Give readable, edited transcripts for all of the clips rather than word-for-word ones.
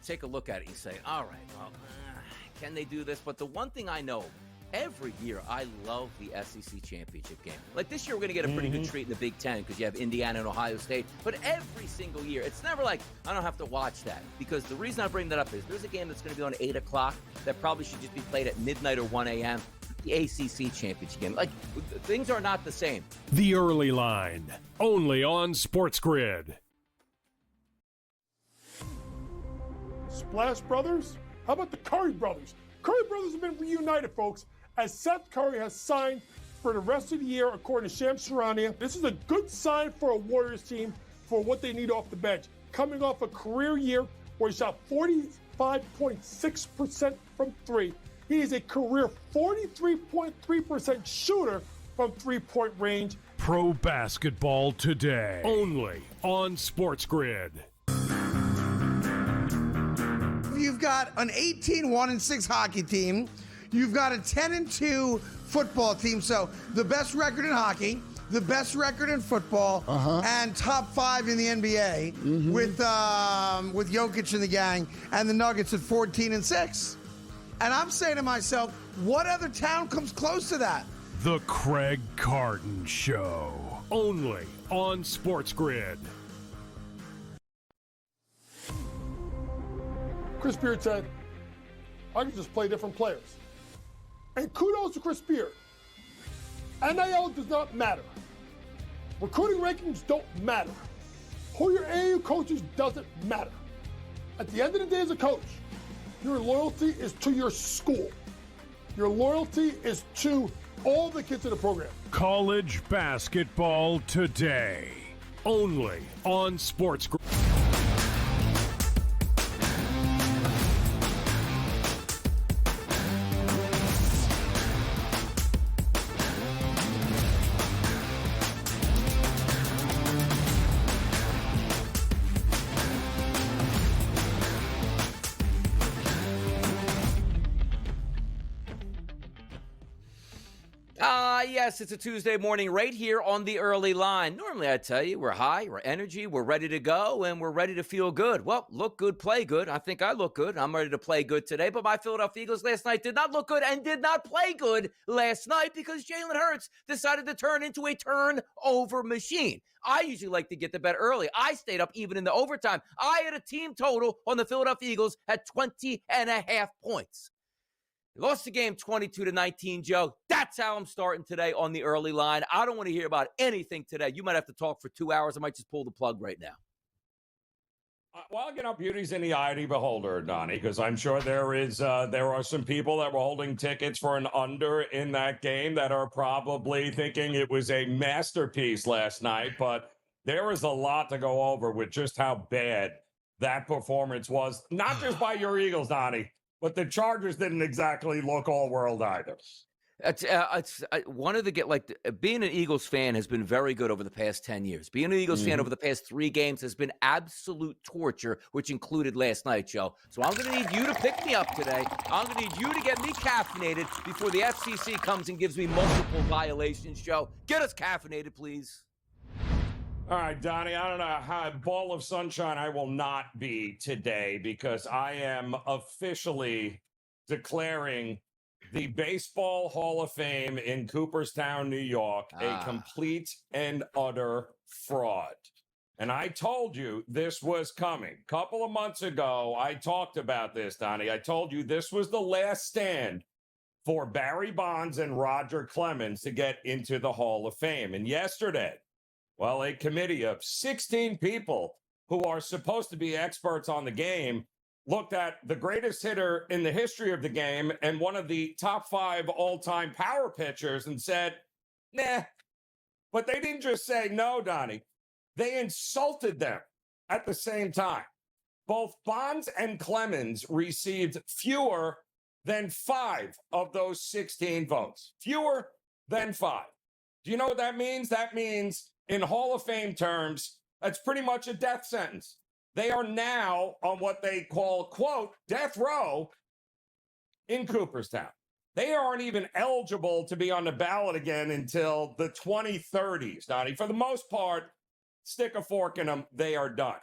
take a look at it and say, all right, well, can they do this? But the one thing I know, every year I love the SEC championship game. Like this year, we're going to get a pretty good treat in the Big Ten because you have Indiana and Ohio State. But every single year, it's never like I don't have to watch that. Because the reason I bring that up is there's a game that's going to be on 8 o'clock that probably should just be played at midnight or 1 a.m. The ACC championship game. Like, things are not the same. The Early Line, only on SportsGrid. Splash Brothers? How about the Curry Brothers? Curry Brothers have been reunited, folks, as Seth Curry has signed for the rest of the year, according to Shams Charania. This is a good sign for a Warriors team for what they need off the bench. Coming off a career year where he shot 45.6% from three. He is a career 43.3% shooter from three-point range. Pro basketball today, only on SportsGrid. You've got an 18-1-6 hockey team. You've got a 10-2 football team. So the best record in hockey, the best record in football, and top 5 in the NBA with Jokic and the gang, and the Nuggets at 14-6. And I'm saying to myself, what other town comes close to that? The Craig Carton Show, only on SportsGrid. Chris Beard said, I can just play different players. And kudos to Chris Beard. NIL does not matter. Recruiting rankings don't matter. Who your AAU coaches doesn't matter. At the end of the day as a coach, your loyalty is to your school. Your loyalty is to all the kids in the program. College basketball today, only on SportsGrid. Yes, it's a Tuesday morning right here on the Early Line. Normally, I tell you, we're high, we're energy, we're ready to go, and we're ready to feel good. Well, look good, play good. I think I look good. I'm ready to play good today, but my Philadelphia Eagles last night did not look good and did not play good last night because Jalen Hurts decided to turn into a turnover machine. I usually like to get to bed early. I stayed up even in the overtime. I had a team total on the Philadelphia Eagles at 20.5 points. Lost the game 22-19, Joe. That's how I'm starting today on the Early Line. I don't want to hear about anything today. You might have to talk for 2 hours. I might just pull the plug right now. Well, beauty's in the eye of the beholder, Donnie, because I'm sure there are some people that were holding tickets for an under in that game that are probably thinking it was a masterpiece last night. But there is a lot to go over with just how bad that performance was, not just by your Eagles, Donnie, but the Chargers didn't exactly look all world either. It's one of the being an Eagles fan has been very good over the past 10 years. Being an Eagles fan over the past 3 games has been absolute torture, which included last night, Joe. So I'm going to need you to pick me up today. I'm going to need you to get me caffeinated before the FCC comes and gives me multiple violations, Joe. Get us caffeinated, please. All right, Donnie, I don't know how ball of sunshine I will not be today because I am officially declaring the Baseball Hall of Fame in Cooperstown, New York, a complete and utter fraud. And I told you this was coming. A couple of months ago, I talked about this, Donnie. I told you this was the last stand for Barry Bonds and Roger Clemens to get into the Hall of Fame. And yesterday, well, a committee of 16 people who are supposed to be experts on the game looked at the greatest hitter in the history of the game and one of the top 5 all-time power pitchers and said, nah. But they didn't just say no, Donnie. They insulted them at the same time. Both Bonds and Clemens received fewer than 5 of those 16 votes. Fewer than 5. Do you know what that means? That means in Hall of Fame terms, that's pretty much a death sentence. They are now on what they call, quote, death row in Cooperstown. They aren't even eligible to be on the ballot again until the 2030s, Donnie. For the most part, stick a fork in them, they are done.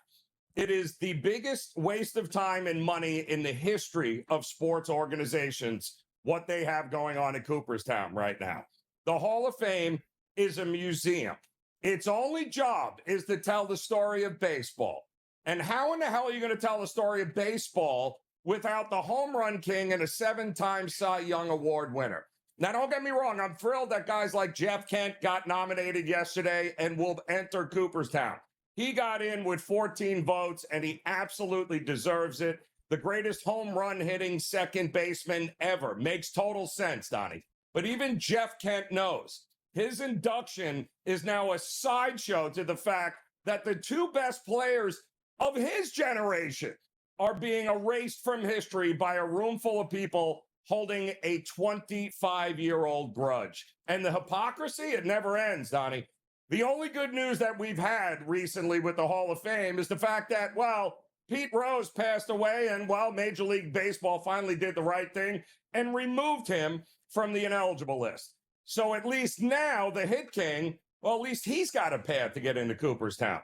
It is the biggest waste of time and money in the history of sports organizations, what they have going on in Cooperstown right now. The Hall of Fame is a museum. Its only job is to tell the story of baseball. And how in the hell are you going to tell the story of baseball without the home run king and a 7-time Cy Young Award winner? Now, don't get me wrong. I'm thrilled that guys like Jeff Kent got nominated yesterday and will enter Cooperstown. He got in with 14 votes, and he absolutely deserves it. The greatest home run hitting second baseman ever. Makes total sense, Donnie. But even Jeff Kent knows his induction is now a sideshow to the fact that the two best players of his generation are being erased from history by a room full of people holding a 25-year-old grudge. And the hypocrisy, it never ends, Donnie. The only good news that we've had recently with the Hall of Fame is the fact that, well, Pete Rose passed away, and, well, Major League Baseball finally did the right thing and removed him from the ineligible list. So at least now the hit king, well, at least he's got a path to get into Cooperstown.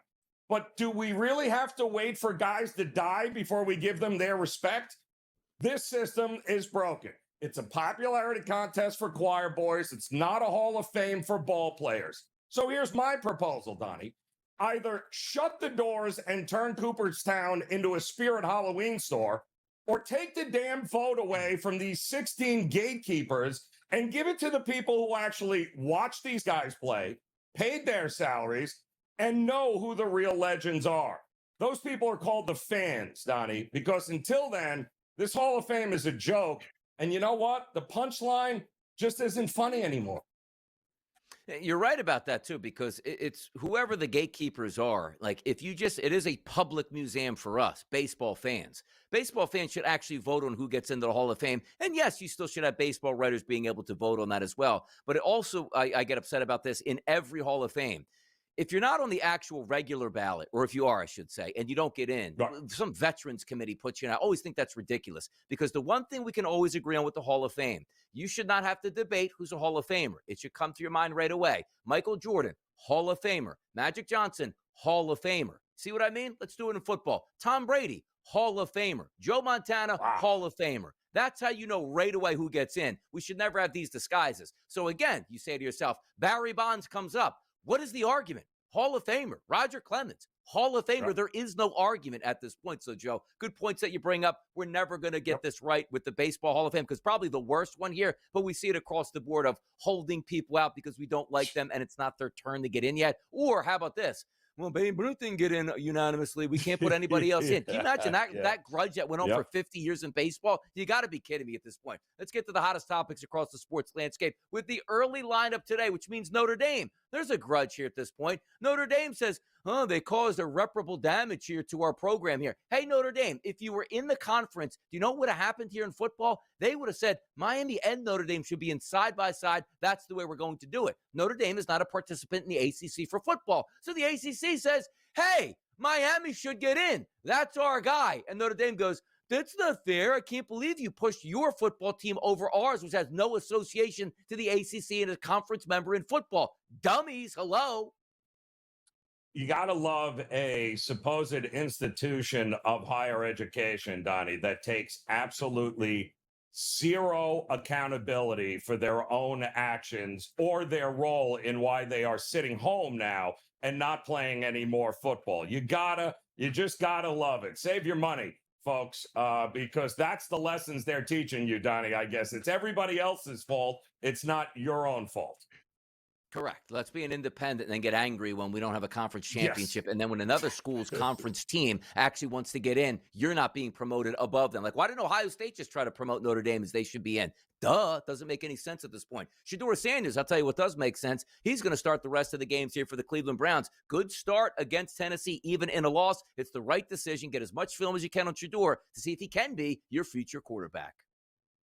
But do we really have to wait for guys to die before we give them their respect? This system is broken. It's a popularity contest for choir boys. It's not a Hall of Fame for ball players. So here's my proposal, Donnie. Either shut the doors and turn Cooperstown into a Spirit Halloween store, or take the damn vote away from these 16 gatekeepers and give it to the people who actually watch these guys play, paid their salaries, and know who the real legends are. Those people are called the fans, Donnie, because until then, this Hall of Fame is a joke. And you know what? The punchline just isn't funny anymore. You're right about that, too, because it's whoever the gatekeepers are. Like, if you just, it is a public museum for us, baseball fans. Baseball fans should actually vote on who gets into the Hall of Fame. And yes, you still should have baseball writers being able to vote on that as well. But it also, I get upset about this in every Hall of Fame. If you're not on the actual regular ballot, or if you are, I should say, and you don't get in, some veterans committee puts you in. I always think that's ridiculous, because the one thing we can always agree on with the Hall of Fame, you should not have to debate who's a Hall of Famer. It should come to your mind right away. Michael Jordan, Hall of Famer. Magic Johnson, Hall of Famer. See what I mean? Let's do it in football. Tom Brady, Hall of Famer. Joe Montana, Hall of Famer. That's how you know right away who gets in. We should never have these disguises. So again, you say to yourself, Barry Bonds comes up. What is the argument? Hall of Famer. Roger Clemens, Hall of Famer. There is no argument at this point. So, Joe, good points that you bring up. We're never going to get this right with the Baseball Hall of Fame, because probably the worst one here, but we see it across the board of holding people out because we don't like them and it's not their turn to get in yet. Or how about this? Well, Babe Ruth didn't get in unanimously. We can't put anybody else in. Can you imagine that grudge that went on for 50 years in baseball? You got to be kidding me at this point. Let's get to the hottest topics across the sports landscape with the early lineup today, which means Notre Dame. There's a grudge here at this point. Notre Dame says, they caused irreparable damage here to our program here. Hey, Notre Dame, if you were in the conference, do you know what would have happened here in football? They would have said Miami and Notre Dame should be in side by side. That's the way we're going to do it. Notre Dame is not a participant in the ACC for football. So the ACC says, hey, Miami should get in. That's our guy. And Notre Dame goes, that's not fair. I can't believe you pushed your football team over ours, which has no association to the ACC and a conference member in football. Dummies, hello. You got to love a supposed institution of higher education, Donnie, that takes absolutely zero accountability for their own actions or their role in why they are sitting home now and not playing any more football. You just gotta love it. Save your money, folks, because that's the lessons they're teaching you, Donnie. I guess it's everybody else's fault. It's not your own fault. Correct. Let's be an independent and then get angry when we don't have a conference championship. Yes. And then when another school's conference team actually wants to get in, you're not being promoted above them. Like, why didn't Ohio State just try to promote Notre Dame as they should be in? Duh. Doesn't make any sense at this point. Shedeur Sanders, I'll tell you what does make sense. He's going to start the rest of the games here for the Cleveland Browns. Good start against Tennessee, even in a loss. It's the right decision. Get as much film as you can on Shedeur to see if he can be your future quarterback.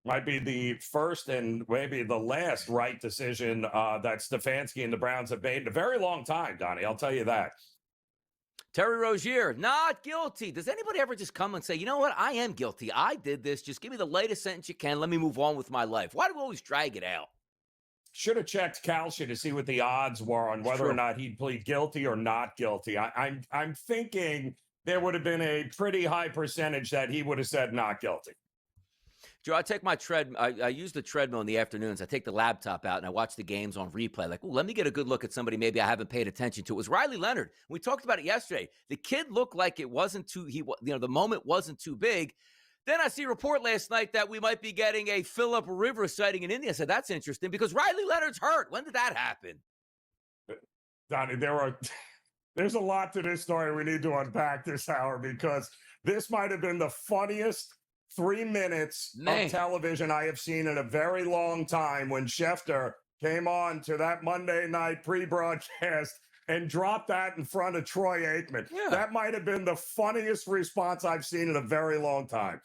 Might be the first and maybe the last right decision that Stefanski and the Browns have made in a very long time, Donnie. I'll tell you that. Terry Rozier, not guilty. Does anybody ever just come and say, you know what? I am guilty. I did this. Just give me the latest sentence you can. Let me move on with my life. Why do we always drag it out? Should have checked Kalshi to see what the odds were on whether or not he'd plead guilty or not guilty. I'm thinking there would have been a pretty high percentage that he would have said not guilty. Joe, I take my I use the treadmill in the afternoons. I take the laptop out and I watch the games on replay. Like, let me get a good look at somebody maybe I haven't paid attention to. It was Riley Leonard. We talked about it yesterday. The kid looked like it wasn't too, the moment wasn't too big. Then I see a report last night that we might be getting a Phillip Rivers sighting in India. I said, that's interesting because Riley Leonard's hurt. When did that happen? Donnie, there's a lot to this story we need to unpack this hour because this might have been the funniest 3 minutes of television I have seen in a very long time when Schefter came on to that Monday night pre-broadcast and dropped that in front of Troy Aikman. Yeah. That might have been the funniest response I've seen in a very long time.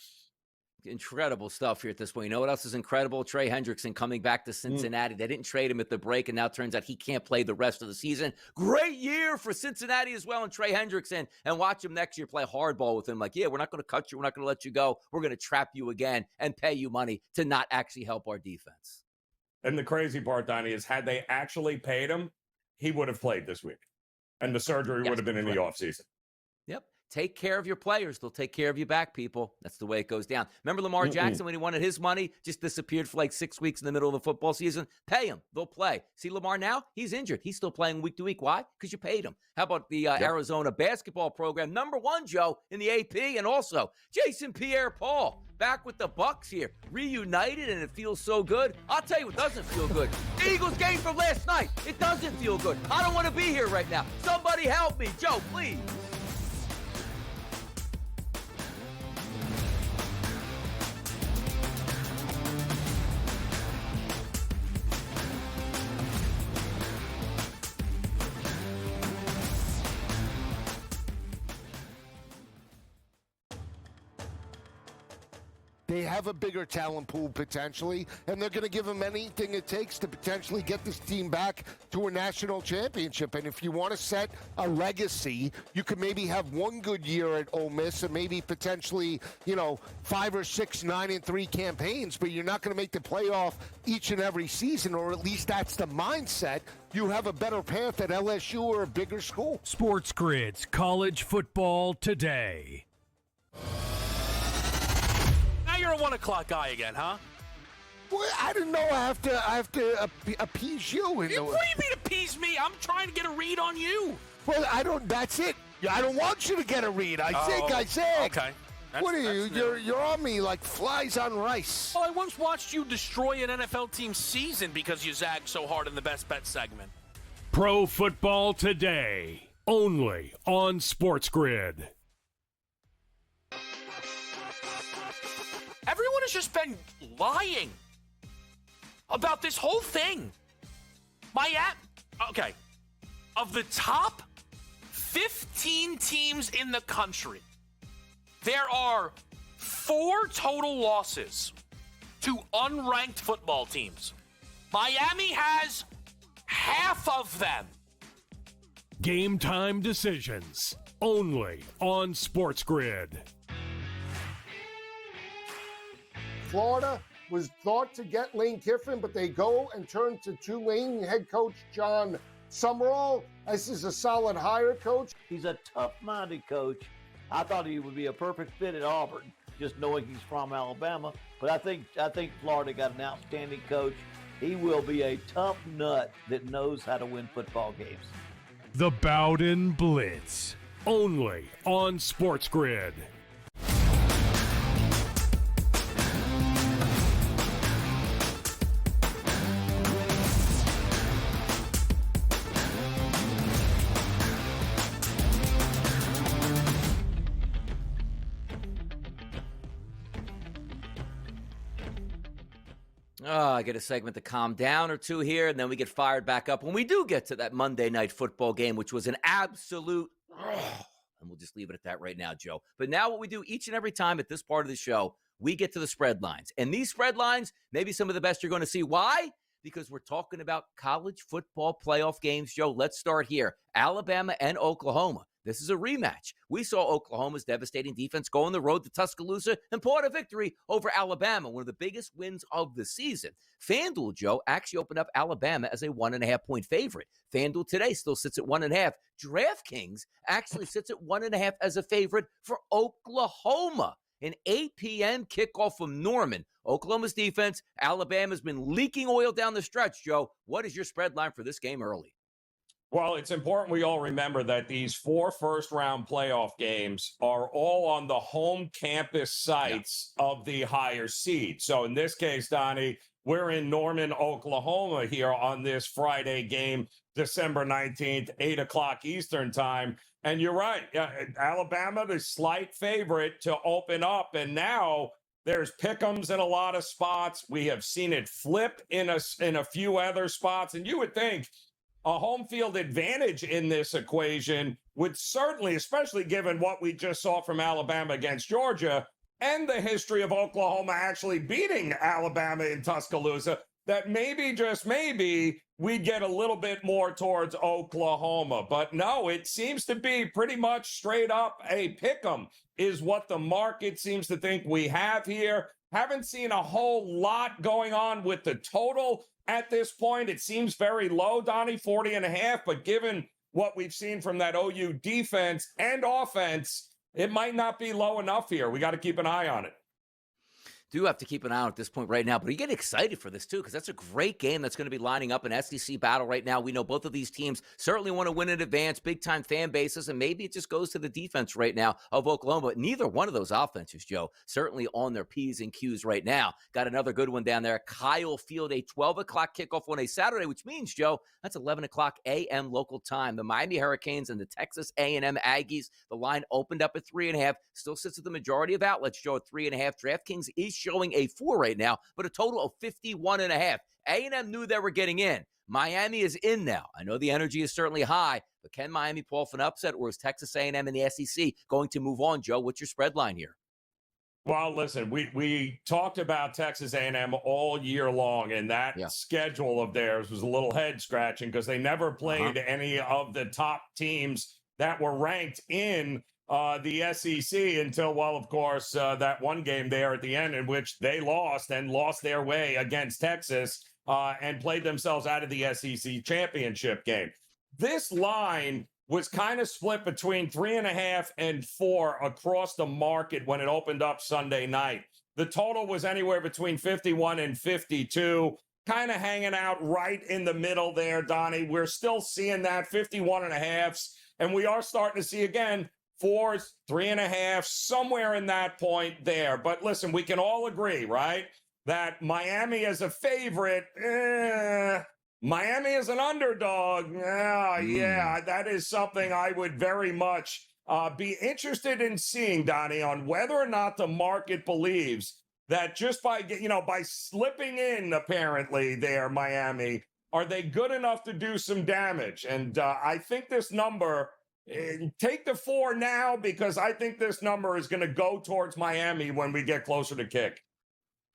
Incredible stuff here at this point. You know what else is incredible? Trey Hendrickson coming back to Cincinnati. They didn't trade him at the break, and now it turns out he can't play the rest of the season. Great year for Cincinnati as well, and Trey Hendrickson. And watch him next year play hardball with him. Like, yeah, we're not going to cut you. We're not going to let you go. We're going to trap you again and pay you money to not actually help our defense. And the crazy part, Donnie, is had they actually paid him, he would have played this week. And the surgery would have been in the offseason. Yep. Take care of your players. They'll take care of you back, people. That's the way it goes down. Remember Lamar Jackson when he wanted his money, just disappeared for like 6 weeks in the middle of the football season? Pay him. They'll play. See Lamar now? He's injured. He's still playing week to week. Why? Because you paid him. How about the Arizona basketball program? #1, Joe, in the AP. And also, Jason Pierre-Paul back with the Bucks here. Reunited, and it feels so good. I'll tell you what doesn't feel good. The Eagles game from last night. It doesn't feel good. I don't want to be here right now. Somebody help me. Joe, please. They have a bigger talent pool potentially, and they're going to give them anything it takes to potentially get this team back to a national championship. And if you want to set a legacy, you could maybe have one good year at Ole Miss and maybe potentially, 5 or 6 9-3 campaigns, but you're not going to make the playoff each and every season, or at least that's the mindset. You have a better path at LSU or a bigger school. SportsGrid's College Football Today. You're a 1 o'clock guy again, huh? Well, I didn't know I have to appease you. What do you mean appease me? I'm trying to get a read on you. Well, that's it. I don't want you to get a read. I said. Okay. What are you? You're on me like flies on rice. Well, I once watched you destroy an NFL team's season because you zagged so hard in the Best Bet segment. Pro Football Today, only on SportsGrid. Everyone has just been lying about this whole thing. Okay. Of the top 15 teams in the country, there are 4 total losses to unranked football teams. Miami has half of them. Game time decisions, only on SportsGrid. Florida was thought to get Lane Kiffin, but they go and turn to Tulane head coach John Summerall. This is a solid hire, coach. He's a tough-minded coach. I thought he would be a perfect fit at Auburn, just knowing he's from Alabama. But I think Florida got an outstanding coach. He will be a tough nut that knows how to win football games. The Bowden Blitz, only on SportsGrid. I get a segment to calm down or two here, and then we get fired back up when we do get to that Monday night football game, which was an absolute, and we'll just leave it at that right now, Joe. But now what we do each and every time at this part of the show, we get to the spread lines. And these spread lines, maybe some of the best you're going to see. Why? Because we're talking about college football playoff games, Joe. Let's start here. Alabama and Oklahoma. This is a rematch. We saw Oklahoma's devastating defense go on the road to Tuscaloosa and pull out a victory over Alabama, one of the biggest wins of the season. FanDuel, Joe, actually opened up Alabama as a 1.5-point favorite. FanDuel today still sits at 1.5. DraftKings actually sits at 1.5 as a favorite for Oklahoma. An 8 p.m. kickoff from Norman. Oklahoma's defense, Alabama's been leaking oil down the stretch, Joe. What is your spread line for this game early? Well, it's important we all remember that these 4 first-round playoff games are all on the home campus sites of the higher seed. So in this case, Donnie, we're in Norman, Oklahoma here on this Friday game, December 19th, 8 o'clock Eastern time. And you're right, Alabama, the slight favorite to open up. And now there's pick'ems in a lot of spots. We have seen it flip in a few other spots. And you would think a home field advantage in this equation would certainly, especially given what we just saw from Alabama against Georgia and the history of Oklahoma actually beating Alabama in Tuscaloosa, that maybe, just maybe, we get a little bit more towards Oklahoma. But no, it seems to be pretty much straight up a pick'em is what the market seems to think we have here. Haven't seen a whole lot going on with the total at this point. It seems very low, Donnie, 40.5. But given what we've seen from that OU defense and offense, it might not be low enough here. We got to keep an eye on it. Do have to keep an eye on at this point right now, but you get excited for this too, because that's a great game that's going to be lining up an SEC battle right now. We know both of these teams certainly want to win in advance, big-time fan bases, and maybe it just goes to the defense right now of Oklahoma. But neither one of those offenses, Joe, certainly on their P's and Q's right now. Got another good one down there, Kyle Field, a 12 o'clock kickoff on a Saturday, which means, Joe, that's 11 o'clock a.m. local time. The Miami Hurricanes and the Texas A&M Aggies, the line opened up at 3.5, still sits at the majority of outlets, Joe, at 3.5. DraftKings is showing a 4 right now, but a total of 51.5. A&M knew they were getting in. Miami is in now. I know the energy is certainly high, but can Miami pull off an upset, or is Texas A&M and the SEC going to move on, Joe? What's your spread line here? Well, listen, we talked about Texas A&M all year long, and that schedule of theirs was a little head-scratching because they never played any of the top teams that were ranked in the SEC until, well, of course, that one game there at the end in which they lost their way against Texas and played themselves out of the SEC championship game. This line was kind of split between 3.5 and 4 across the market when it opened up Sunday night. The total was anywhere between 51 and 52, kind of hanging out right in the middle there, Donnie. We're still seeing that 51.5s, and we are starting to see again 4s, 3.5, somewhere in that point there. But listen, we can all agree, right, that Miami as a favorite, Miami as an underdog, yeah, that is something I would very much be interested in seeing, Donnie, on whether or not the market believes that just by slipping in, apparently, there, Miami, are they good enough to do some damage? And I think this number, take the 4 now, because I think this number is going to go towards Miami when we get closer to kick.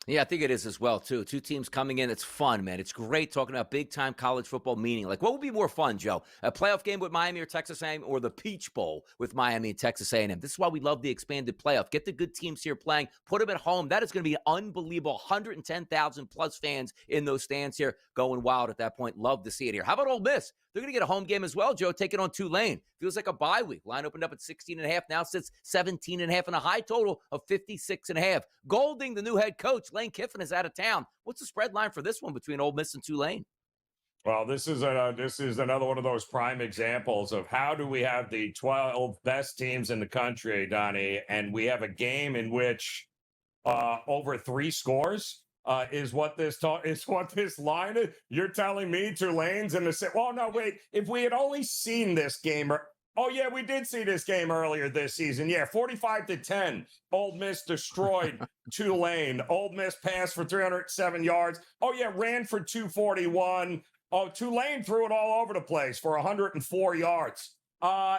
Yeah, I think it is as well, too. Two teams coming in. It's fun, man. It's great talking about big-time college football meaning. Like, what would be more fun, Joe? A playoff game with Miami or Texas A&M, or the Peach Bowl with Miami and Texas A&M? This is why we love the expanded playoff. Get the good teams here playing. Put them at home. That is going to be unbelievable. 110,000-plus fans in those stands here going wild at that point. Love to see it here. How about Ole Miss? They're going to get a home game as well, Joe, taking on Tulane. Feels like a bye week. Line opened up at 16.5, now sits 17.5, and a high total of 56.5. Golding, the new head coach, Lane Kiffin, is out of town. What's the spread line for this one between Ole Miss and Tulane? Well, this is another one of those prime examples of how do we have the 12 best teams in the country, Donnie, and we have a game in which over 3 scores is what this line is. You're telling me Tulane's in the well, no, wait. If we had only seen this game, we did see this game earlier this season. Yeah, 45-10. Ole Miss destroyed Tulane. Ole Miss passed for 307 yards. Ran for 241. Tulane threw it all over the place for 104 yards.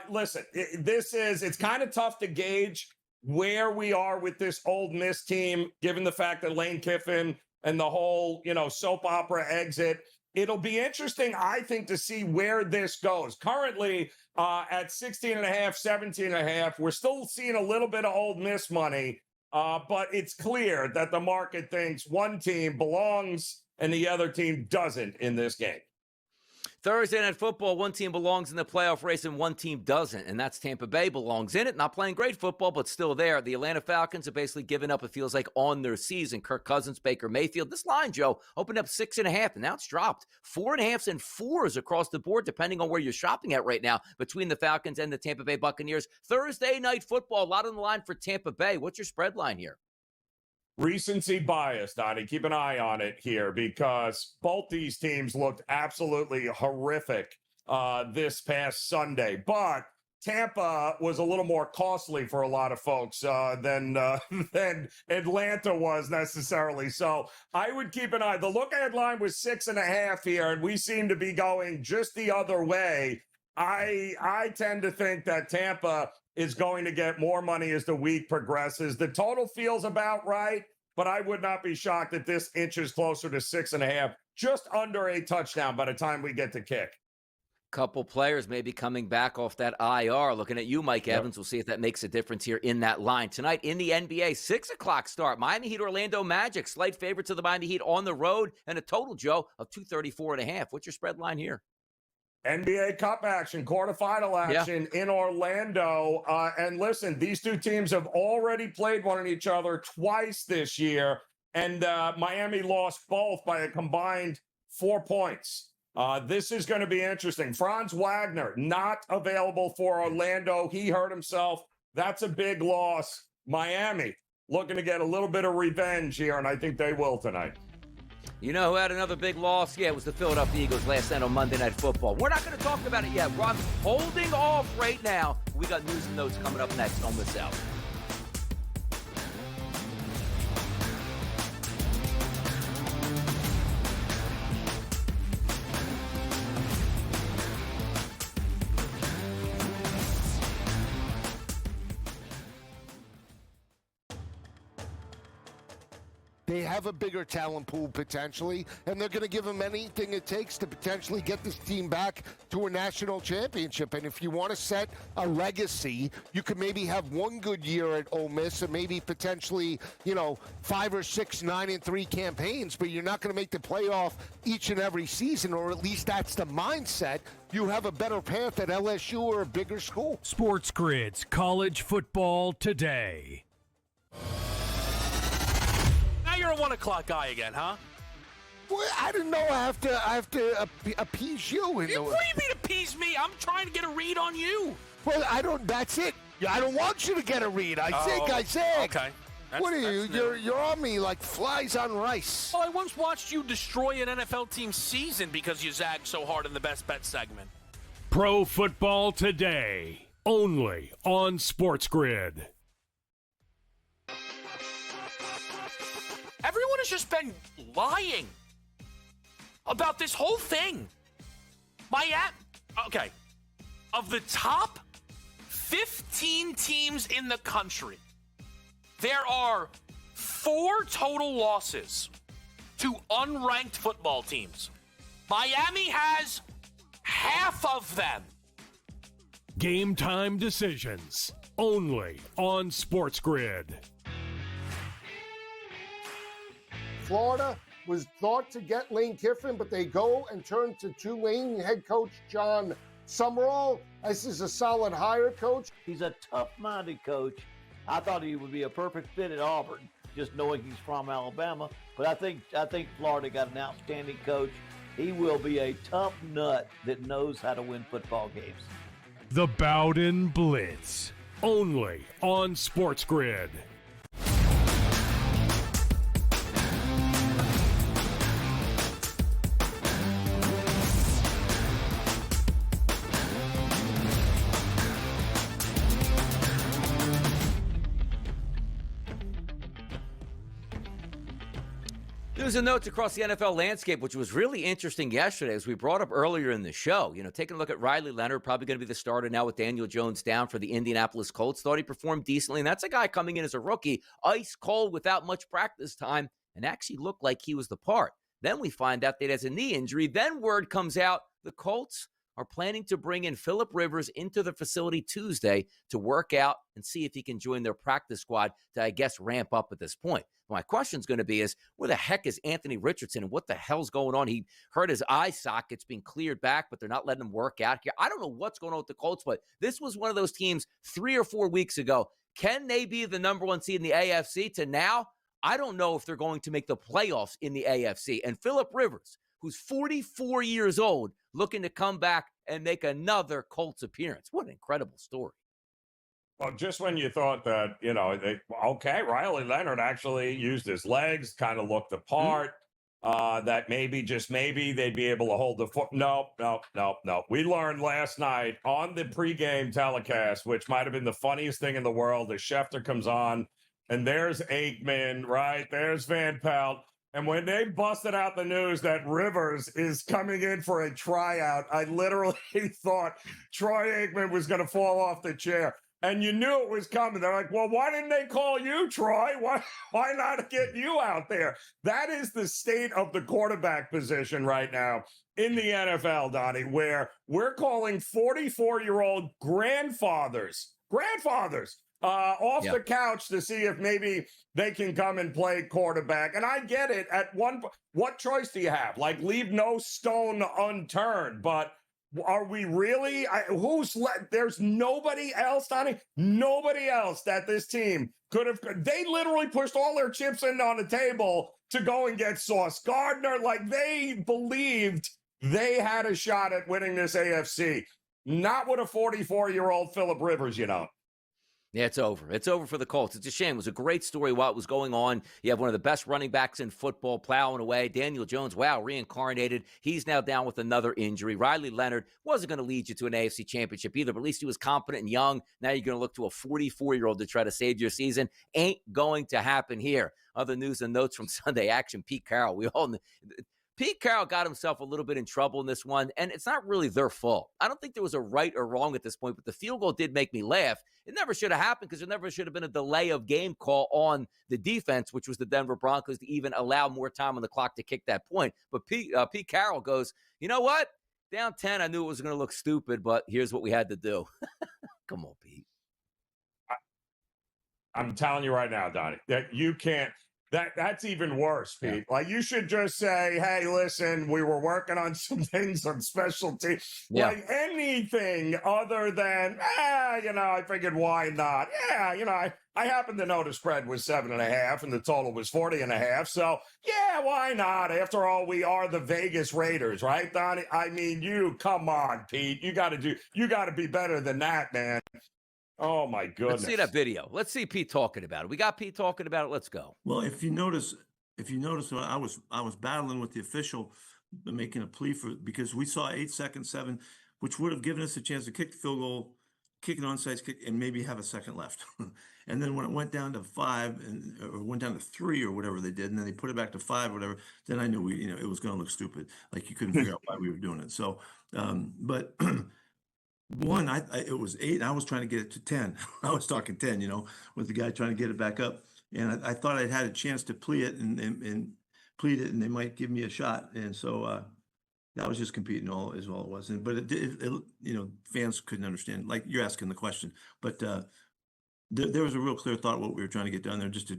Listen, it's kind of tough to gauge where we are with this Ole Miss team, given the fact that Lane Kiffin and the whole, soap opera exit It'll be interesting, I think, to see where this goes. Currently, at 16.5, 17.5, we're still seeing a little bit of Ole Miss money, but it's clear that the market thinks one team belongs and the other team doesn't in this game. Thursday Night Football, one team belongs in the playoff race and one team doesn't, and that's Tampa Bay belongs in it. Not playing great football, but still there. The Atlanta Falcons have basically given up, it feels like, on their season. Kirk Cousins, Baker Mayfield. This line, Joe, opened up 6.5, and now it's dropped 4.5s and 4s across the board, depending on where you're shopping at right now, between the Falcons and the Tampa Bay Buccaneers. Thursday Night Football, a lot on the line for Tampa Bay. What's your spread line here? Recency bias, Donnie. Keep an eye on it here because both these teams looked absolutely horrific this past Sunday. But Tampa was a little more costly for a lot of folks than Atlanta was necessarily. So I would keep an eye. The look-ahead line was 6.5 here, and we seem to be going just the other way. I tend to think that Tampa is going to get more money as the week progresses. The total feels about right, but I would not be shocked if this inches closer to 6.5, just under a touchdown by the time we get to kick. Couple players maybe coming back off that IR. Looking at you, Mike Evans. We'll see if that makes a difference here in that line. Tonight in the NBA, 6 o'clock start. Miami Heat, Orlando Magic. Slight favorites of the Miami Heat on the road, and a total, Joe, of 234.5. What's your spread line here? NBA Cup action, quarterfinal action in Orlando. And listen, these two teams have already played one each other twice this year, and Miami lost both by a combined 4 points. This is going to be interesting. Franz Wagner, not available for Orlando. He hurt himself. That's a big loss. Miami looking to get a little bit of revenge here, and I think they will tonight. You know who had another big loss? Yeah, it was the Philadelphia Eagles last night on Monday Night Football. We're not going to talk about it yet. I'm holding off right now. We got news and notes coming up next. Don't miss out. They have a bigger talent pool potentially, and they're going to give them anything it takes to potentially get this team back to a national championship. And if you want to set a legacy, you could maybe have one good year at Ole Miss and maybe potentially, 5 or 6 9-3 campaigns, but you're not going to make the playoff each and every season, or at least that's the mindset. You have a better path at LSU or a bigger school. SportsGrid's College Football Today. You're a 1 o'clock guy again, huh? Well, I didn't know I have to appease you. What do you mean appease me? I'm trying to get a read on you. Well, that's it. I don't want you to get a read. I said. Okay. What are you? You're on me like flies on rice. Well, I once watched you destroy an NFL team's season because you zagged so hard in the Best Bet segment. Pro Football Today, only on SportsGrid. Everyone has just been lying about this whole thing. Okay. Of the top 15 teams in the country, there are 4 total losses to unranked football teams. Miami has half of them. Game time decisions, only on SportsGrid. Florida was thought to get Lane Kiffin, but they go and turn to Tulane head coach John Summerall. This is a solid hire, coach. He's a tough-minded coach. I thought he would be a perfect fit at Auburn, just knowing he's from Alabama. But I think Florida got an outstanding coach. He will be a tough nut that knows how to win football games. The Bowden Blitz, only on SportsGrid. News and notes across the NFL landscape, which was really interesting yesterday, as we brought up earlier in the show. Taking a look at Riley Leonard, probably going to be the starter now with Daniel Jones down for the Indianapolis Colts. Thought he performed decently, and that's a guy coming in as a rookie, ice cold, without much practice time, and actually looked like he was the part. Then we find out that he has a knee injury. Then word comes out the Colts are planning to bring in Phillip Rivers into the facility Tuesday to work out and see if he can join their practice squad to, I guess, ramp up at this point. My question is going to be is, where the heck is Anthony Richardson and what the hell's going on? He hurt his eye socket's being cleared back, but they're not letting him work out here. I don't know what's going on with the Colts, but this was one of those teams 3 or 4 weeks ago. Can they be the number 1 seed in the AFC to now? I don't know if they're going to make the playoffs in the AFC. And Phillip Rivers, who's 44 years old, looking to come back and make another Colts appearance. What an incredible story. Well, just when you thought that, Riley Leonard actually used his legs, kind of looked the part, that maybe, just maybe, they'd be able to hold the foot. No. We learned last night on the pregame telecast, which might have been the funniest thing in the world, as Schefter comes on, and there's Aikman, right? There's Van Pelt. And when they busted out the news that Rivers is coming in for a tryout, I literally thought Troy Aikman was going to fall off the chair. And you knew it was coming. They're like, well, why didn't they call you, Troy? Why not get you out there? That is the state of the quarterback position right now in the NFL, Donnie, where we're calling 44-year-old grandfathers off the couch to see if maybe they can come and play quarterback. And I get it. What choice do you have? Like, leave no stone unturned. But are we really? There's nobody else, Donnie. Nobody else that this team could have. They literally pushed all their chips in on the table to go and get Sauce Gardner. Like, they believed they had a shot at winning this AFC. Not with a 44-year-old Phillip Rivers, Yeah, it's over. It's over for the Colts. It's a shame. It was a great story while it was going on. You have one of the best running backs in football plowing away. Daniel Jones, wow, reincarnated. He's now down with another injury. Riley Leonard wasn't going to lead you to an AFC championship either, but at least he was competent and young. Now you're going to look to a 44-year-old to try to save your season. Ain't going to happen here. Other news and notes from Sunday Action, Pete Carroll. We all know. Pete Carroll got himself a little bit in trouble in this one, and it's not really their fault. I don't think there was a right or wrong at this point, but the field goal did make me laugh. It never should have happened because there never should have been a delay of game call on the defense, which was the Denver Broncos, to even allow more time on the clock to kick that point. But Pete Carroll goes, you know what? Down 10, I knew it was going to look stupid, but here's what we had to do. Come on, Pete. I'm telling you right now, Donnie, that you can't. That's even worse, Pete. Yeah. Like, you should just say, hey, listen, we were working on some things on specialty. Yeah. Like, anything other than, I figured, why not? Yeah, I happen to know the spread was 7.5 and the total was 40.5. So, yeah, why not? After all, we are the Vegas Raiders, right, Donnie? I mean, come on, Pete. You got to be better than that, man. Oh, my goodness. Let's see that video. Let's see Pete talking about it. We got Pete talking about it. Let's go. Well, if you notice, I was battling with the official, making a plea because we saw 8 seconds, 7, which would have given us a chance to kick the field goal, kick an onside kick, and maybe have a second left. And then when it went down to 5 or went down to 3 or whatever they did, and then they put it back to 5 or whatever, then I knew it was going to look stupid. Like, you couldn't figure out why we were doing it. So, but one, it was 8. And I was trying to get it to 10. I was talking 10, with the guy trying to get it back up. And I thought I'd had a chance to plead it and plead it, and they might give me a shot. And so that was just competing is all it was. But fans couldn't understand. Like, you're asking the question, but there was a real clear thought what we were trying to get done there, just to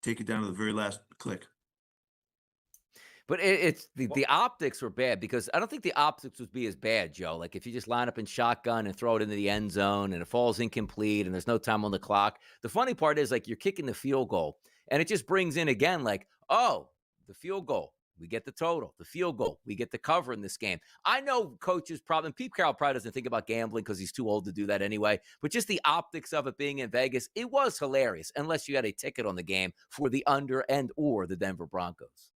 take it down to the very last click. But it's the optics were bad, because I don't think the optics would be as bad, Joe. Like, if you just line up in shotgun and throw it into the end zone and it falls incomplete and there's no time on the clock. The funny part is, like, you're kicking the field goal and it just brings in again, like, oh, the field goal, we get the total. The field goal, we get the cover in this game. I know coaches probably, Pete Carroll probably doesn't think about gambling because he's too old to do that anyway. But just the optics of it being in Vegas, it was hilarious, unless you had a ticket on the game for the under and or the Denver Broncos.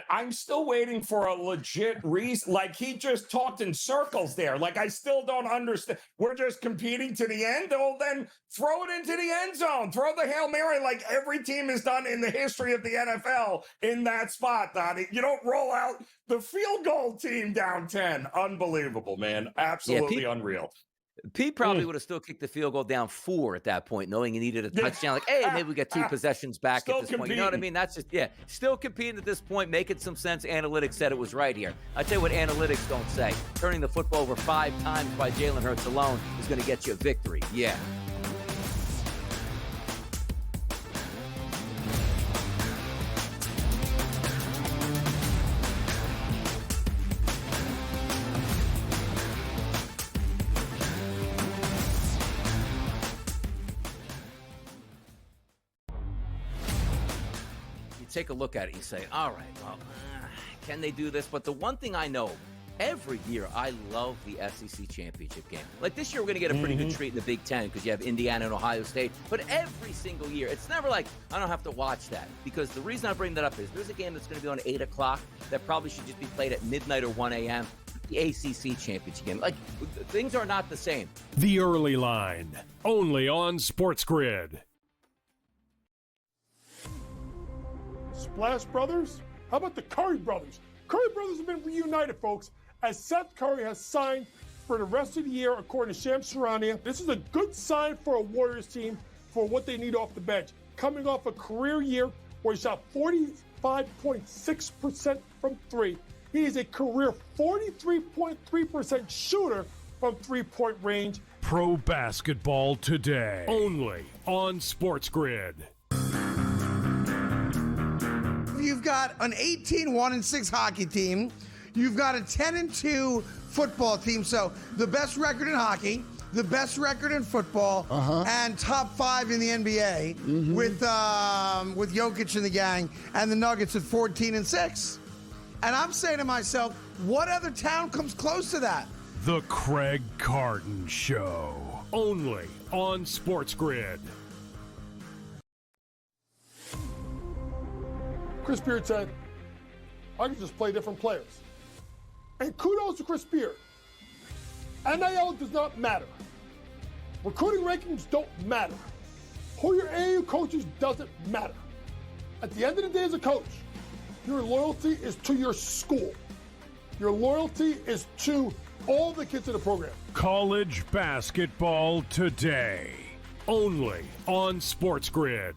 I'm still waiting for a legit reason. Like, he just talked in circles there. Like, I still don't understand. We're just competing to the end. Well, then throw it into the end zone. Throw the Hail Mary like every team has done in the history of the NFL in that spot, Donnie. You don't roll out the field goal team down 10. Unbelievable, man. Absolutely unreal. Pete probably would have still kicked the field goal down 4 at that point, knowing he needed a touchdown. Like, hey, maybe we get 2 possessions back Still at this point. You know what I competing. mean? That's just, still competing at this point, making some sense. Analytics said it was right here. I tell you what analytics don't say. Turning the football over 5 times by Jalen Hurts alone is going to get you a victory. Yeah. Take a look at it, you say, all right, well, can they do this? But the one thing I know, every year I love the SEC championship game. Like this year, we're going to get a pretty good treat in the Big Ten because you have Indiana and Ohio State. But every single year, it's never like I don't have to watch that, because the reason I bring that up is there's a game that's going to be on 8 o'clock that probably should just be played at midnight or 1 a.m. The ACC championship game. Like, things are not the same. The Early Line, only on SportsGrid. Splash Brothers? How about the Curry Brothers? Curry Brothers have been reunited, folks, as Seth Curry has signed for the rest of the year, according to Shams Charania. This is a good sign for a Warriors team for what they need off the bench. Coming off a career year where he shot 45.6% from 3. He is a career 43.3% shooter from 3-point range. Pro basketball today, only on SportsGrid. You've got an 18-1-6 hockey team. You've got a 10-2 football team. So the best record in hockey, the best record in football, and top 5 in the NBA with Jokic and the gang, and the Nuggets at 14-6. And I'm saying to myself, what other town comes close to that? The Craig Carton Show, only on SportsGrid. Chris Beard said, I can just play different players. And kudos to Chris Beard. NIL does not matter. Recruiting rankings don't matter. Who your AAU coaches doesn't matter. At the end of the day as a coach, your loyalty is to your school. Your loyalty is to all the kids in the program. College basketball today, only on SportsGrid.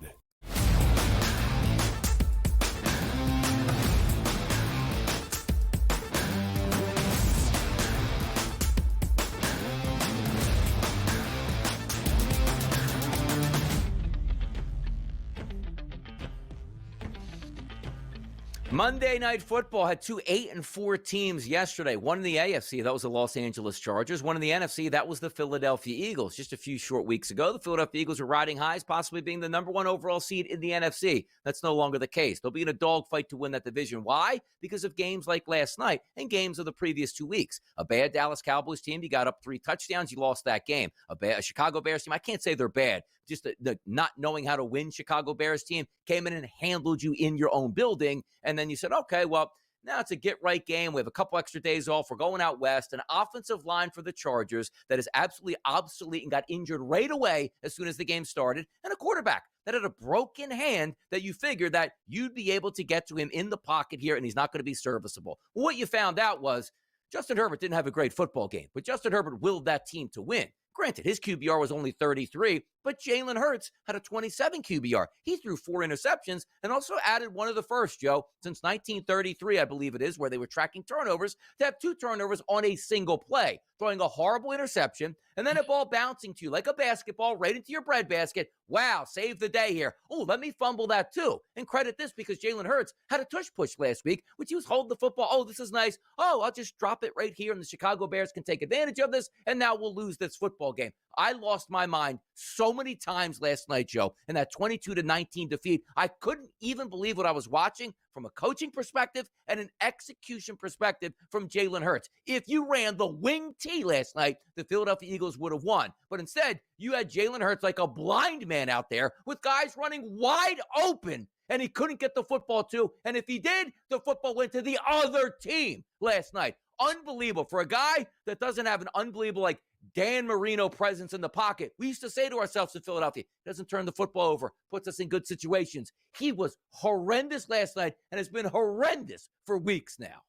Monday Night Football had 2 8-4 teams yesterday. One in the AFC, that was the Los Angeles Chargers. One in the NFC, that was the Philadelphia Eagles. Just a few short weeks ago, the Philadelphia Eagles were riding highs, possibly being the number 1 overall seed in the NFC. That's no longer the case. They'll be in a dogfight to win that division. Why? Because of games like last night and games of the previous 2 weeks. A bad Dallas Cowboys team, you got up 3 touchdowns, you lost that game. A Chicago Bears team, I can't say they're bad. Just the not knowing how to win Chicago Bears team came in and handled you in your own building. And then you said, okay, well, now it's a get-right game. We have a couple extra days off. We're going out west. An offensive line for the Chargers that is absolutely obsolete and got injured right away as soon as the game started. And a quarterback that had a broken hand that you figured that you'd be able to get to him in the pocket here, and he's not going to be serviceable. Well, what you found out was Justin Herbert didn't have a great football game, but Justin Herbert willed that team to win. Granted, his QBR was only 33, but Jalen Hurts had a 27 QBR. He threw 4 interceptions and also added one of the first, Joe, since 1933, I believe it is, where they were tracking turnovers, to have 2 turnovers on a single play, throwing a horrible interception, and then a ball bouncing to you like a basketball right into your breadbasket. Wow, save the day here. Oh, let me fumble that too. And credit this because Jalen Hurts had a tush push last week, which he was holding the football. Oh, this is nice. Oh, I'll just drop it right here and the Chicago Bears can take advantage of this, and now we'll lose this football game. I lost my mind so many times last night, Joe, in that 22-19 defeat. I couldn't even believe what I was watching from a coaching perspective and an execution perspective from Jalen Hurts. If you ran the wing T last night, the Philadelphia Eagles would have won. But instead, you had Jalen Hurts like a blind man out there with guys running wide open, and he couldn't get the football to. And if he did, the football went to the other team last night. Unbelievable. For a guy that doesn't have an unbelievable, like, Dan Marino presence in the pocket. We used to say to ourselves in Philadelphia, doesn't turn the football over, puts us in good situations. He was horrendous last night and has been horrendous for weeks now.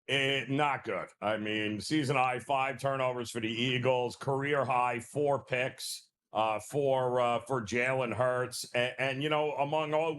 Not good. I mean, season high 5 turnovers for the Eagles, career high 4 picks for Jalen Hurts, and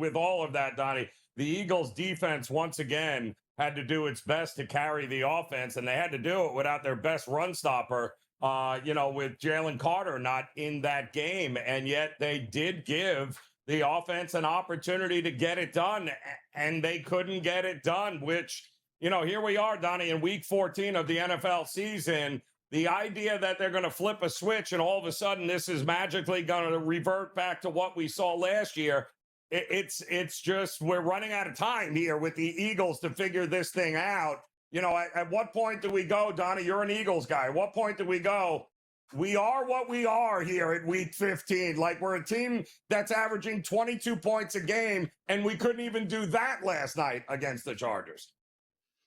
with all of that, Donnie, the Eagles defense once again had to do its best to carry the offense, and they had to do it without their best run stopper. With Jalen Carter not in that game, and yet they did give the offense an opportunity to get it done, and they couldn't get it done, which, here we are, Donnie, in week 14 of the NFL season. The idea that they're going to flip a switch and all of a sudden this is magically going to revert back to what we saw last year, it's just we're running out of time here with the Eagles to figure this thing out. At what point do we go, Donnie? You're an Eagles guy. At what point do we go? We are what we are here at week 15. Like, we're a team that's averaging 22 points a game, and we couldn't even do that last night against the Chargers.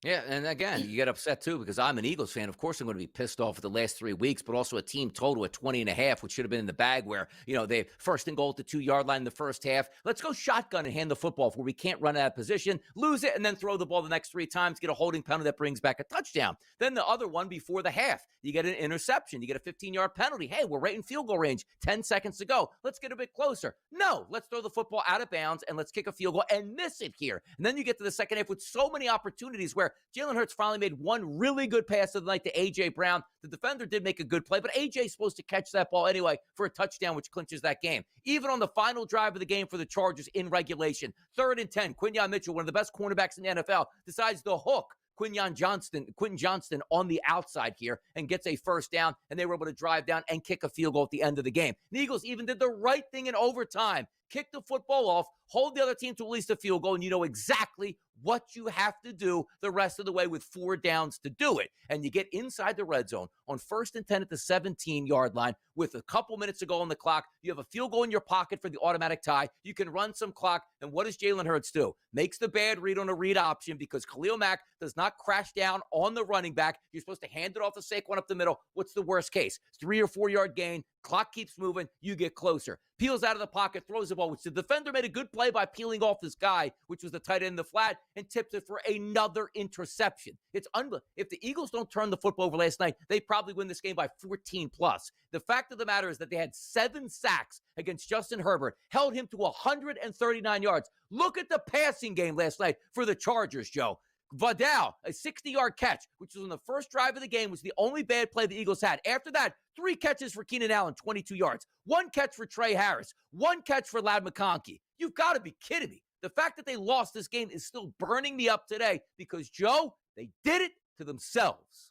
Yeah, and again, you get upset too because I'm an Eagles fan. Of course, I'm going to be pissed off at the last 3 weeks, but also a team total at 20.5, which should have been in the bag where, they first and goal at the 2-yard line in the first half. Let's go shotgun and hand the football where we can't run out of position, lose it, and then throw the ball the next 3 times, get a holding penalty that brings back a touchdown. Then the other one before the half, you get an interception, you get a 15-yard penalty. Hey, we're right in field goal range, 10 seconds to go. Let's get a bit closer. No, let's throw the football out of bounds and let's kick a field goal and miss it here. And then you get to the second half with so many opportunities where Jalen Hurts finally made one really good pass of the night to A.J. Brown. The defender did make a good play, but A.J.'s supposed to catch that ball anyway for a touchdown, which clinches that game. Even on the final drive of the game for the Chargers in regulation, 3rd and 10, Quinyon Mitchell, one of the best cornerbacks in the NFL, decides to hook Quinton Johnston on the outside here and gets a first down, and they were able to drive down and kick a field goal at the end of the game. The Eagles even did the right thing in overtime, kick the football off, hold the other team to at least a field goal, and you know exactly what you have to do the rest of the way with 4 downs to do it. And you get inside the red zone on 1st and 10 at the 17-yard line with a couple minutes to go on the clock. You have a field goal in your pocket for the automatic tie. You can run some clock. And what does Jalen Hurts do? Makes the bad read on a read option because Khalil Mack does not crash down on the running back. You're supposed to hand it off to Saquon up the middle. What's the worst case? 3 or 4 yard gain. Clock keeps moving. You get closer. Peels out of the pocket, throws the ball, which the defender made a good play by peeling off this guy, which was the tight end in the flat, and tipped it for another interception. It's unbelievable. If the Eagles don't turn the football over last night, they probably win this game by 14 plus. The fact of the matter is that they had 7 sacks against Justin Herbert, held him to 139 yards. Look at the passing game last night for the Chargers, Joe. Vidal, a 60-yard catch, which was on the first drive of the game, was the only bad play the Eagles had. After that, 3 catches for Keenan Allen, 22 yards. 1 catch for Trey Harris. 1 catch for Ladd McConkey. You've got to be kidding me. The fact that they lost this game is still burning me up today because, Joe, they did it to themselves.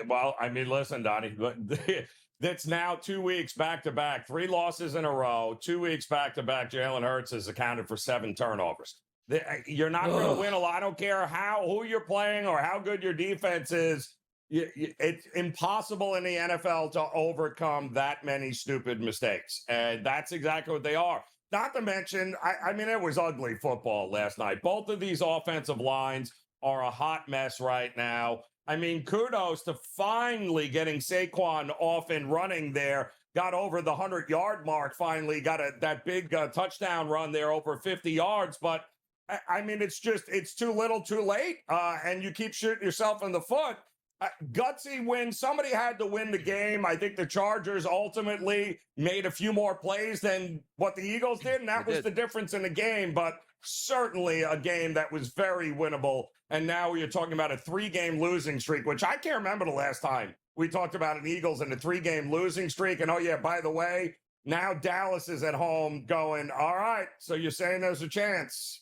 Well, I mean, listen, Donnie, that's now 2 weeks back-to-back, 3 losses in a row, 2 weeks back-to-back. Jalen Hurts has accounted for 7 turnovers. You're not going to win a lot. I don't care who you're playing or how good your defense is. It's impossible in the NFL to overcome that many stupid mistakes. And that's exactly what they are. Not to mention, I mean, it was ugly football last night. Both of these offensive lines are a hot mess right now. I mean, kudos to finally getting Saquon off and running there. Got over the 100-yard mark, finally got that big touchdown run there over 50 yards. But I mean, it's too little too late, and you keep shooting yourself in the foot. Gutsy win. Somebody had to win the game. I think the Chargers ultimately made a few more plays than what the Eagles did, and that was the difference in the game, but certainly a game that was very winnable. And now you're talking about a 3-game losing streak, which I can't remember the last time we talked about an Eagles and a 3-game losing streak. And, oh, yeah, by the way, now Dallas is at home going, all right, so you're saying there's a chance.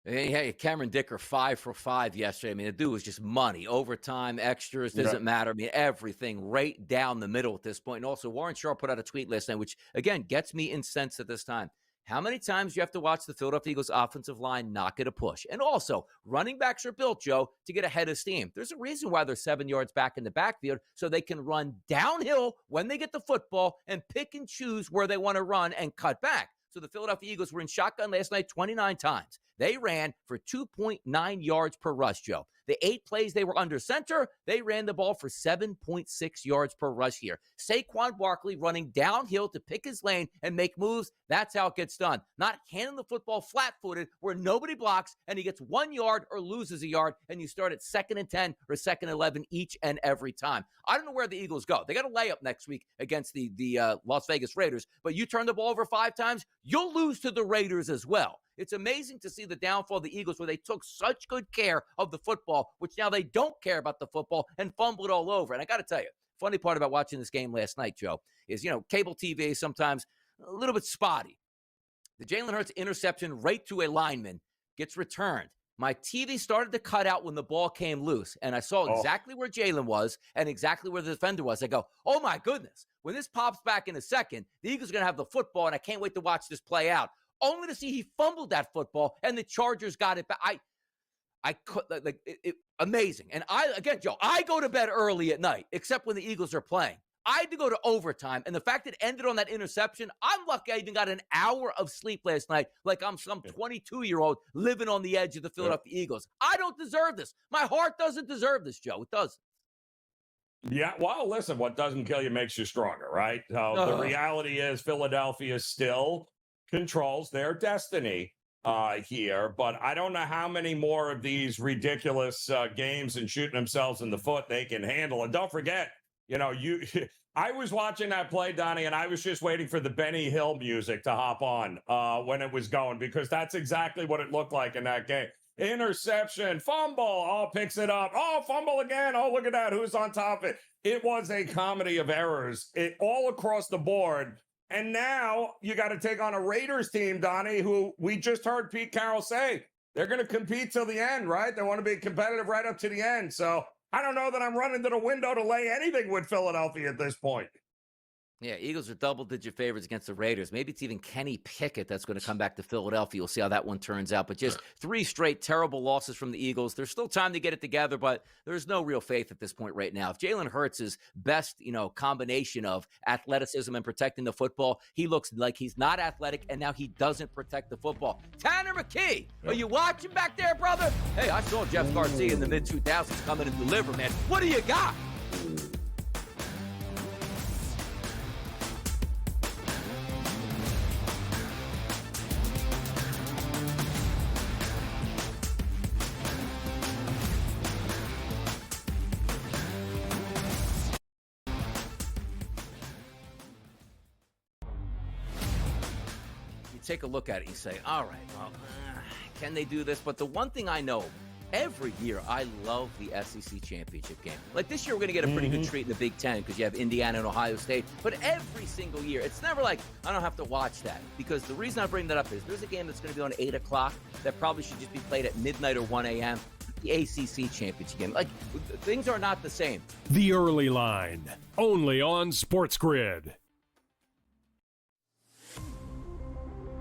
Hey, Cameron Dicker, 5 for 5 yesterday. I mean, the dude was just money. Overtime, extras, doesn't matter. I mean, everything right down the middle at this point. And also, Warren Sharp put out a tweet last night, which, again, gets me incensed at this time. How many times do you have to watch the Philadelphia Eagles offensive line not get a push? And also, running backs are built, Joe, to get ahead of steam. There's a reason why they're 7 yards back in the backfield, so they can run downhill when they get the football and pick and choose where they want to run and cut back. So the Philadelphia Eagles were in shotgun last night 29 times. They ran for 2.9 yards per rush, Joe. The 8 plays they were under center, they ran the ball for 7.6 yards per rush here. Saquon Barkley running downhill to pick his lane and make moves. That's how it gets done. Not handing the football flat-footed where nobody blocks and he gets 1 yard or loses a yard and you start at 2nd and 10 or 2nd and 11 each and every time. I don't know where the Eagles go. They got a layup next week against the Las Vegas Raiders, but you turn the ball over 5 times, you'll lose to the Raiders as well. It's amazing to see the downfall of the Eagles where they took such good care of the football, which now they don't care about the football and fumble it all over. And I got to tell you, funny part about watching this game last night, Joe, is, cable TV sometimes a little bit spotty. The Jalen Hurts interception right to a lineman gets returned. My TV started to cut out when the ball came loose, and I saw exactly where Jalen was and exactly where the defender was. I go, oh, my goodness. When this pops back in a second, the Eagles are going to have the football, and I can't wait to watch this play out. Only to see he fumbled that football, and the Chargers got it back. Amazing. And Joe, I go to bed early at night, except when the Eagles are playing. I had to go to overtime, and the fact it ended on that interception, I'm lucky I even got an hour of sleep last night like I'm some 22-year-old living on the edge of the Philadelphia Eagles. I don't deserve this. My heart doesn't deserve this, Joe. It doesn't. Yeah, well, listen, what doesn't kill you makes you stronger, right? The reality is Philadelphia still controls their destiny here, but I don't know how many more of these ridiculous games and shooting themselves in the foot they can handle. And don't forget, I was watching that play, Donnie, and I was just waiting for the Benny Hill music to hop on when it was going, because that's exactly what it looked like in that game. Interception, fumble, picks it up, fumble again, look at that, who's on top of it? It was a comedy of errors, all across the board. And now you got to take on a Raiders team, Donnie, who we just heard Pete Carroll say they're going to compete till the end, right? They want to be competitive right up to the end. So I don't know that I'm running to the window to lay anything with Philadelphia at this point. Yeah, Eagles are double-digit favorites against the Raiders. Maybe it's even Kenny Pickett that's going to come back to Philadelphia. We'll see how that one turns out. But just 3 straight terrible losses from the Eagles. There's still time to get it together, but there's no real faith at this point right now. If Jalen Hurts' best, combination of athleticism and protecting the football, he looks like he's not athletic, and now he doesn't protect the football. Tanner McKee, are you watching back there, brother? Hey, I saw Jeff Garcia in the mid-2000s come in and deliver, man. What do you got? Take a look at it and say, all right, well, can they do this? But the one thing I know, every year I love the SEC championship game. Like this year, we're going to get a pretty good treat in the Big Ten because you have Indiana and Ohio State. But every single year, it's never like I don't have to watch that, because the reason I bring that up is there's a game that's going to be on 8 o'clock that probably should just be played at midnight or 1 a.m. The ACC championship game. Like, things are not the same. The Early Line, only on SportsGrid.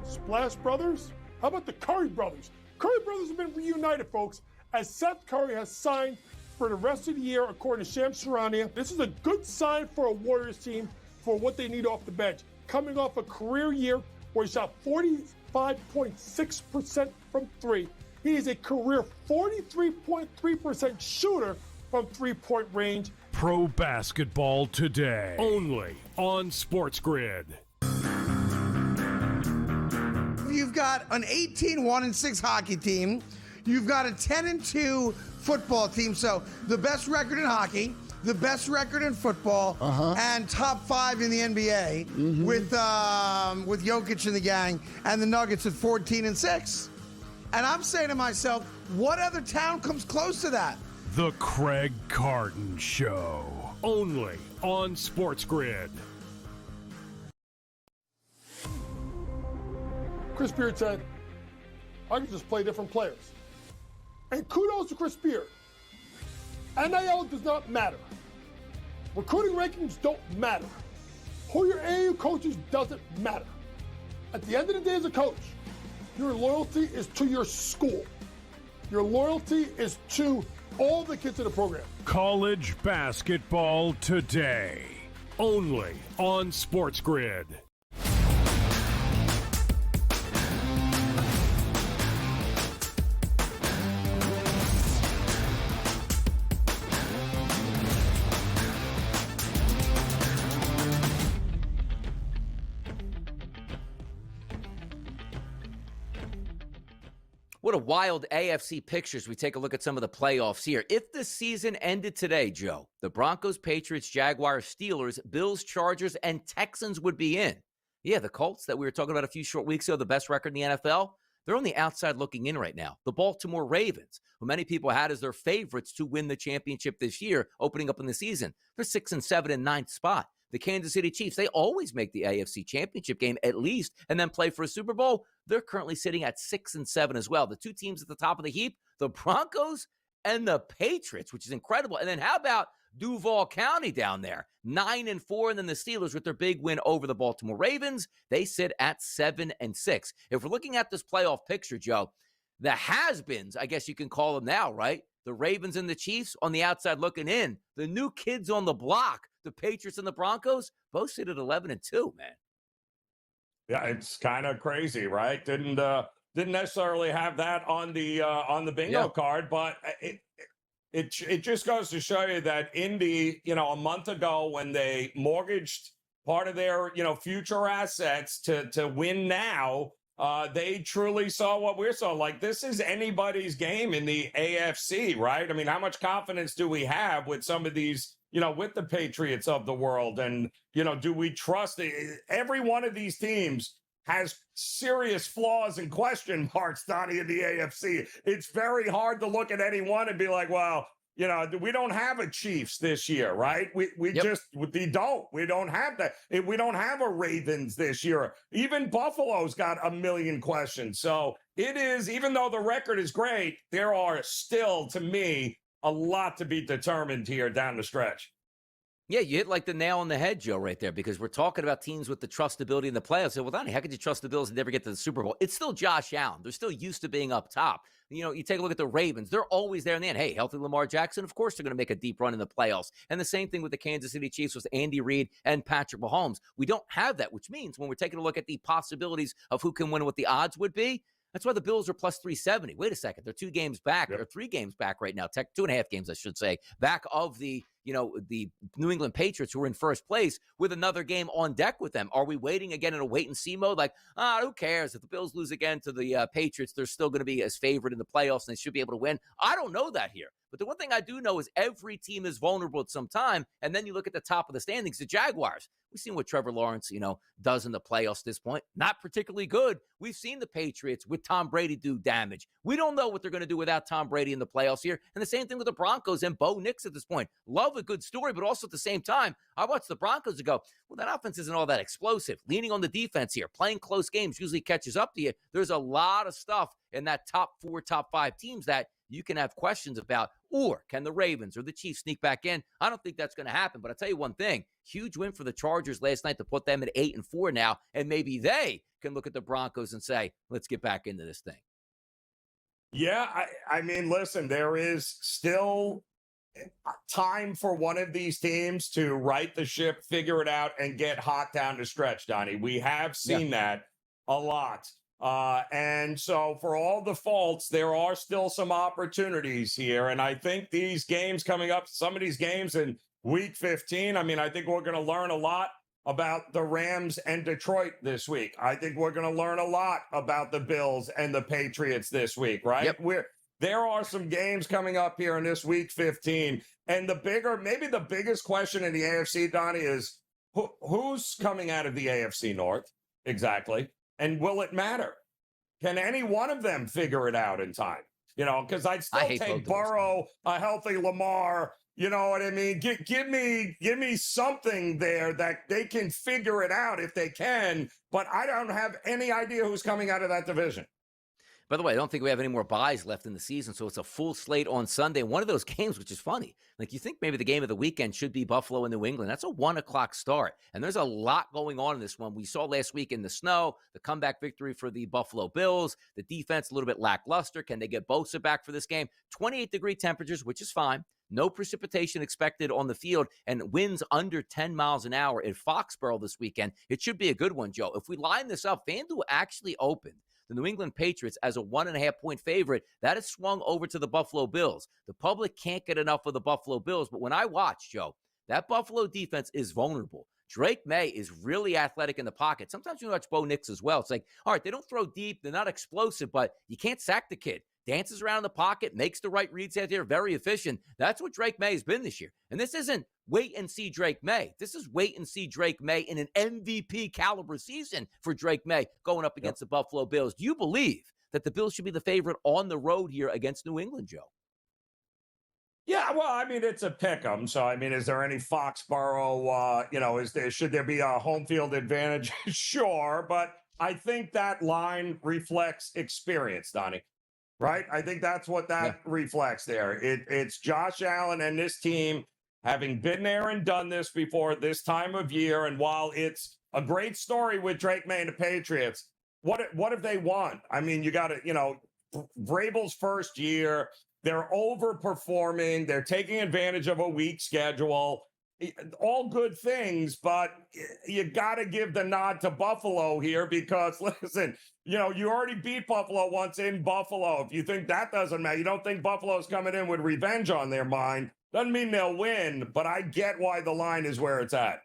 Splash Brothers? How about the Curry Brothers? Curry Brothers have been reunited, folks, as Seth Curry has signed for the rest of the year, according to Shams Charania. This is a good sign for a Warriors team for what they need off the bench. Coming off a career year where he shot 45.6% from 3. He is a career 43.3% shooter from 3-point range. Pro basketball today, only on SportsGrid. You've got an 18-1-6 hockey team. You've got a 10-2 football team. So the best record in hockey, the best record in football, and top 5 in the NBA with Jokic and the gang, and the Nuggets at 14-6. And I'm saying to myself, what other town comes close to that? The Craig Carton Show, only on SportsGrid. Chris Beard said, I can just play different players. And kudos to Chris Beard. NIL does not matter. Recruiting rankings don't matter. Who your AAU coaches doesn't matter. At the end of the day as a coach, your loyalty is to your school. Your loyalty is to all the kids in the program. College basketball today, only on SportsGrid. What a wild AFC pictures. We take a look at some of the playoffs here. If the season ended today, Joe, the Broncos, Patriots, Jaguars, Steelers, Bills, Chargers, and Texans would be in. Yeah, the Colts that we were talking about a few short weeks ago, the best record in the NFL, they're on the outside looking in right now. The Baltimore Ravens, who many people had as their favorites to win the championship this year, opening up in the season, they're 6-7 in ninth spot. The Kansas City Chiefs, they always make the AFC championship game at least and then play for a Super Bowl. They're currently sitting at 6-7 as well. The two teams at the top of the heap, the Broncos and the Patriots, which is incredible. And then how about Duval County down there? 9-4, and then the Steelers with their big win over the Baltimore Ravens, they sit at 7-6. If we're looking at this playoff picture, Joe, the has-beens, I guess you can call them now, right? The Ravens and the Chiefs on the outside looking in. The new kids on the block, the Patriots and the Broncos, both sit at 11-2, man. Yeah, it's kind of crazy, right? Didn't necessarily have that on the bingo card, but it just goes to show you that Indy, a month ago when they mortgaged part of their future assets to win now, they truly saw what we saw. Like, this is anybody's game in the AFC, right? I mean, how much confidence do we have with some of these, with the Patriots of the world? And, do we trust every one of these teams has serious flaws and question marks, Donnie, in the AFC. It's very hard to look at any one and be like, well, we don't have a Chiefs this year, right? We don't have that. We don't have a Ravens this year. Even Buffalo's got a million questions. So it is, even though the record is great, there are still, to me, a lot to be determined here down the stretch. Yeah, you hit like the nail on the head, Joe, right there, because we're talking about teams with the trustability in the playoffs. Well, Donnie, how could you trust the Bills and never get to the Super Bowl? It's still Josh Allen. They're still used to being up top. You take a look at the Ravens. They're always there in the end. Hey, healthy Lamar Jackson, of course they're going to make a deep run in the playoffs. And the same thing with the Kansas City Chiefs with Andy Reid and Patrick Mahomes. We don't have that, which means when we're taking a look at the possibilities of who can win, what the odds would be, that's why the Bills are plus 370. Wait a second. They're 2 games back, or 3 games back right now. 2.5 games, I should say, back of the New England Patriots, who are in first place, with another game on deck with them. Are we waiting again in a wait-and-see mode? Like, who cares? If the Bills lose again to the Patriots, they're still going to be as favored in the playoffs, and they should be able to win. I don't know that here. But the one thing I do know is every team is vulnerable at some time, and then you look at the top of the standings, the Jaguars. We've seen what Trevor Lawrence, does in the playoffs at this point. Not particularly good. We've seen the Patriots with Tom Brady do damage. We don't know what they're going to do without Tom Brady in the playoffs here. And the same thing with the Broncos and Bo Nix at this point. Love a good story, but also at the same time, I watched the Broncos and go, well, that offense isn't all that explosive. Leaning on the defense here, playing close games usually catches up to you. There's a lot of stuff in that top 4, top 5 teams that you can have questions about. Or can the Ravens or the Chiefs sneak back in? I don't think that's going to happen. But I'll tell you one thing, huge win for the Chargers last night to put them at 8-4 now. And maybe they can look at the Broncos and say, let's get back into this thing. Yeah, I mean, listen, there is still time for one of these teams to right the ship, figure it out, and get hot down the stretch, Donnie. We have seen that a lot. And so for all the faults, there are still some opportunities here. And I think these games coming up, some of these games in week 15, I mean, I think we're going to learn a lot about the Rams and Detroit this week. I think we're going to learn a lot about the Bills and the Patriots this week, right? Yep. There are some games coming up here in this week 15. And maybe the biggest question in the AFC, Donnie, is who's coming out of the AFC North exactly? And will it matter? Can any one of them figure it out in time? Because I'd still take Burrow, a healthy Lamar. You know what I mean? Give me something there that they can figure it out if they can. But I don't have any idea who's coming out of that division. By the way, I don't think we have any more buys left in the season, so it's a full slate on Sunday. One of those games, which is funny, like you think maybe the game of the weekend should be Buffalo and New England. That's a 1:00 start, and there's a lot going on in this one. We saw last week in the snow, the comeback victory for the Buffalo Bills, the defense a little bit lackluster. Can they get Bosa back for this game? 28-degree temperatures, which is fine. No precipitation expected on the field, and winds under 10 miles an hour at Foxborough this weekend. It should be a good one, Joe. If we line this up, FanDuel actually opened the New England Patriots as a 1.5-point favorite. That is swung over to the Buffalo Bills. The public can't get enough of the Buffalo Bills, but when I watch, Joe, that Buffalo defense is vulnerable. Drake May is really athletic in the pocket. Sometimes you watch Bo Nix as well. It's like, all right, they don't throw deep. They're not explosive, but you can't sack the kid. Dances around in the pocket, makes the right reads out there, very efficient. That's what Drake May has been this year. And this isn't wait and see Drake May. This is wait and see Drake May in an MVP caliber season for Drake May going up against the Buffalo Bills. Do you believe that the Bills should be the favorite on the road here against New England, Joe? Yeah, well, I mean, it's a pick 'em. So, I mean, is there any Foxborough, should there be a home field advantage? Sure. But I think that line reflects experience, Donnie. Right? I think that's what that reflects there. It's Josh Allen and this team having been there and done this before this time of year. And while it's a great story with Drake May and the Patriots, what have they won? I mean, you got to, Vrabel's first year, they're overperforming. They're taking advantage of a weak schedule. All good things, but you got to give the nod to Buffalo here because, listen, you already beat Buffalo once in Buffalo. If you think that doesn't matter, you don't think Buffalo's coming in with revenge on their mind, doesn't mean they'll win, but I get why the line is where it's at.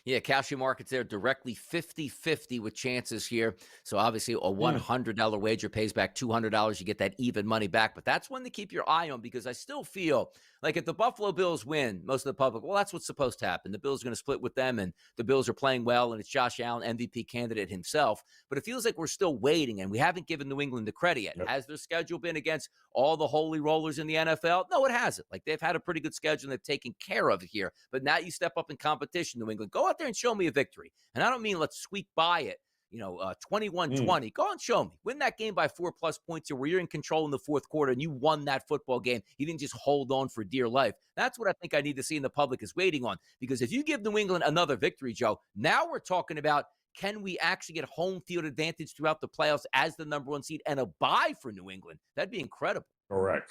Yeah, Cashew Markets there directly 50-50 with chances here. So obviously a $100 wager pays back $200. You get that even money back. But that's one to keep your eye on because I still feel like if the Buffalo Bills win, most of the public, well, that's what's supposed to happen. The Bills are going to split with them and the Bills are playing well and it's Josh Allen, MVP candidate himself. But it feels like we're still waiting and we haven't given New England the credit yet. Yep. Has their schedule been against all the holy rollers in the NFL? No, it hasn't. Like they've had a pretty good schedule and they've taken care of it here. But now you step up in competition, New England. Go out there and show me a victory. And I don't mean let's squeak by it, 21-20. Go and show me. Win that game by 4+ points here where you're in control in the fourth quarter and you won that football game. You didn't just hold on for dear life. That's what I think I need to see in the public is waiting on. Because if you give New England another victory, Joe, now we're talking about can we actually get home field advantage throughout the playoffs as the number one seed and a bye for New England? That'd be incredible. Correct.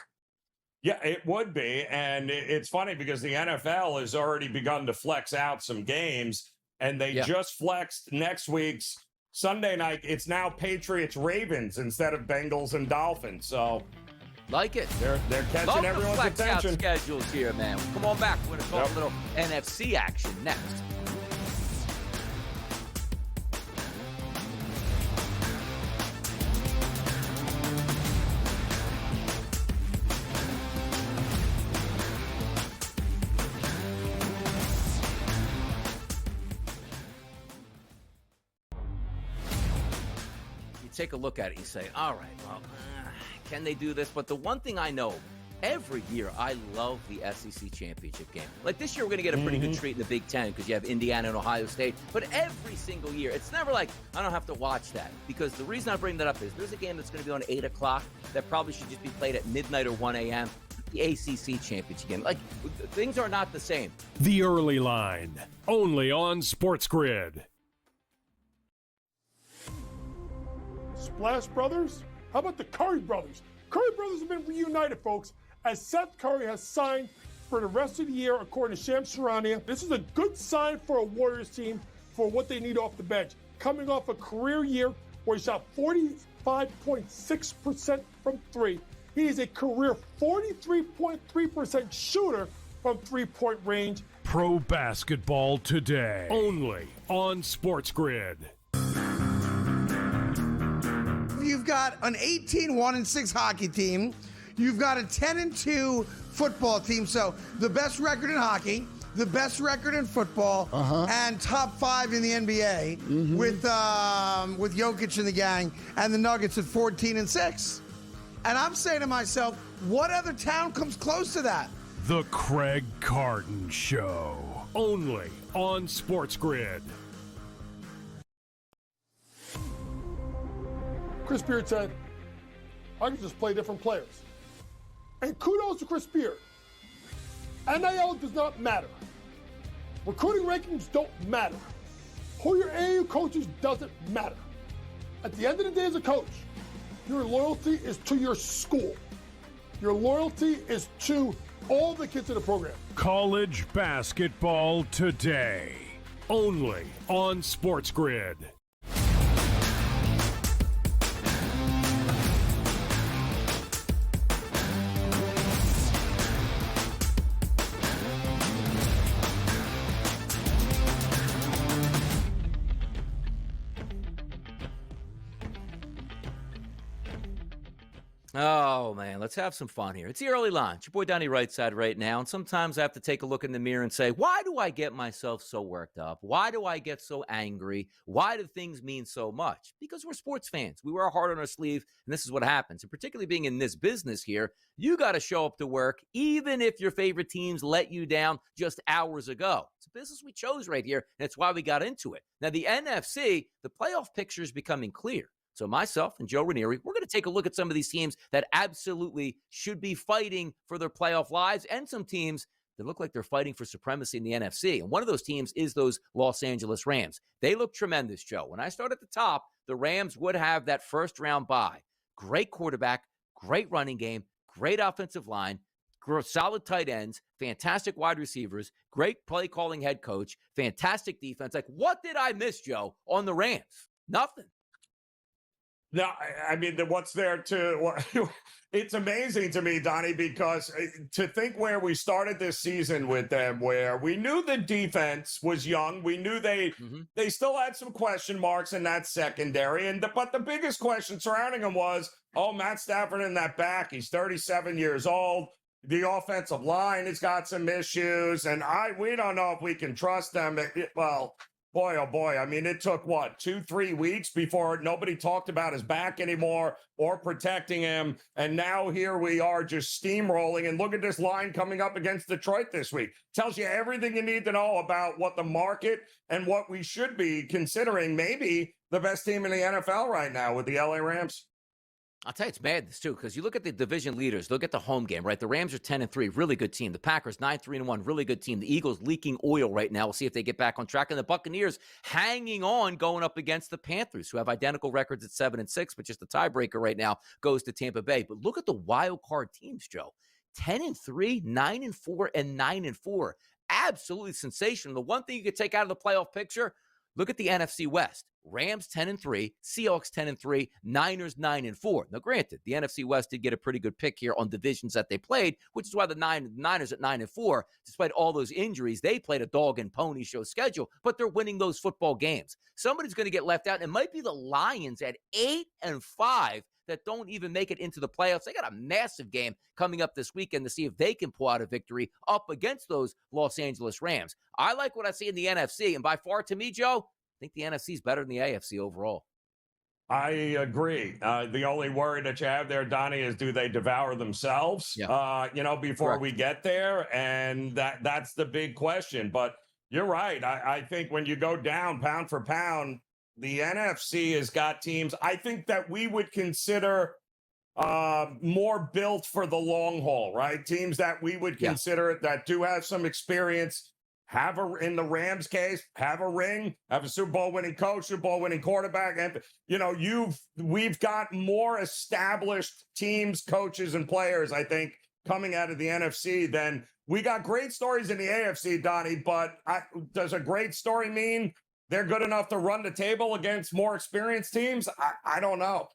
Yeah, it would be. And it's funny because the NFL has already begun to flex out some games and they just flexed next week's Sunday night. It's now Patriots-Ravens instead of Bengals and Dolphins. So, like it. They're catching Love everyone's the flex attention. Out schedules here, man. Come on back. We're going to talk a little NFC action next. Take a look at it, you say, all right, well, can they do this? But the one thing I know, every year I love the SEC championship game. Like this year, we're going to get a pretty good treat in the Big Ten because you have Indiana and Ohio State. But every single year, it's never like I don't have to watch that because the reason I bring that up is there's a game that's going to be on 8 o'clock that probably should just be played at midnight or 1 a.m. The ACC championship game. Like things are not the same. The Early Line, only on SportsGrid. Splash Brothers? How about the Curry Brothers? Curry Brothers have been reunited, folks, as Seth Curry has signed for the rest of the year, according to Shams Charania. This is a good sign for a Warriors team for what they need off the bench. Coming off a career year where he shot 45.6% from three. He is a career 43.3% shooter from three-point range. Pro basketball today, only on SportsGrid. You've got an 18-1-6 hockey team. You've got a 10-2 football team. So the best record in hockey, the best record in football, and top 5 in the NBA with Jokic and the gang, and the Nuggets at 14-6. And I'm saying to myself, what other town comes close to that? The Craig Carton Show, only on SportsGrid. Chris Beard said, I can just play different players. And kudos to Chris Beard. NIL does not matter. Recruiting rankings don't matter. Who your AAU coaches doesn't matter. At the end of the day as a coach, your loyalty is to your school. Your loyalty is to all the kids in the program. College basketball today, only on SportsGrid. Oh, man, let's have some fun here. It's the early line. It's your boy Donnie Rightside right now. And sometimes I have to take a look in the mirror and say, why do I get myself so worked up? Why do I get so angry? Why do things mean so much? Because we're sports fans. We wear our heart on our sleeve, and this is what happens. And particularly being in this business here, you got to show up to work, even if your favorite teams let you down just hours ago. It's a business we chose right here, and it's why we got into it. Now, the NFC, the playoff picture is becoming clear. So myself and Joe Ranieri, we're going to take a look at some of these teams that absolutely should be fighting for their playoff lives and some teams that look like they're fighting for supremacy in the NFC. And one of those teams is those Los Angeles Rams. They look tremendous, Joe. When I start at the top, the Rams would have that first round bye. Great quarterback, great running game, great offensive line, solid tight ends, fantastic wide receivers, great play calling head coach, fantastic defense. Like, what did I miss, Joe, on the Rams? Nothing. No, I mean, what's there to? It's amazing to me, Donnie, because to think where we started this season with them, where we knew the defense was young, we knew they still had some question marks in that secondary, but the biggest question surrounding them was, Matt Stafford in that back, he's 37 years old. The offensive line has got some issues, and we don't know if we can trust them. Boy, oh boy. I mean, it took, 2-3 weeks before nobody talked about his back anymore or protecting him. And now here we are just steamrolling. And look at this line coming up against Detroit this week. Tells you everything you need to know about what the market and what we should be considering maybe the best team in the NFL right now with the LA Rams. I'll tell you, it's madness, too, because you look at the division leaders, look at the home game, right? The Rams are 10-3, really good team. The Packers, 9-3-1, really good team. The Eagles leaking oil right now. We'll see if they get back on track. And the Buccaneers hanging on, going up against the Panthers, who have identical records at 7-6, but just the tiebreaker right now goes to Tampa Bay. But look at the wild card teams, Joe. 10-3, 9-4, and 9-4. Absolutely sensational. The one thing you could take out of the playoff picture, look at the NFC West. Rams 10-3, Seahawks 10-3, Niners 9-4. Now, granted, the NFC West did get a pretty good pick here on divisions that they played, which is why the Niners at 9-4, despite all those injuries, they played a dog and pony show schedule, but they're winning those football games. Somebody's going to get left out, and it might be the Lions at 8-5 that don't even make it into the playoffs. They got a massive game coming up this weekend to see if they can pull out a victory up against those Los Angeles Rams. I like what I see in the NFC, and by far, to me, Joe, I think the NFC is better than the AFC overall. I agree. The only worry that you have there, Donnie, is do they devour themselves, before Correct. we get there? And that's the big question. But you're right. I think when you go down pound for pound, the NFC has got teams I think that we would consider more built for the long haul, right? Teams that we would consider that do have some experience. In the Rams case, have a ring, have a Super Bowl winning coach, Super Bowl winning quarterback. And, we've got more established teams, coaches, and players, I think, coming out of the NFC than we got great stories in the AFC, Donnie. But does a great story mean they're good enough to run the table against more experienced teams? I don't know.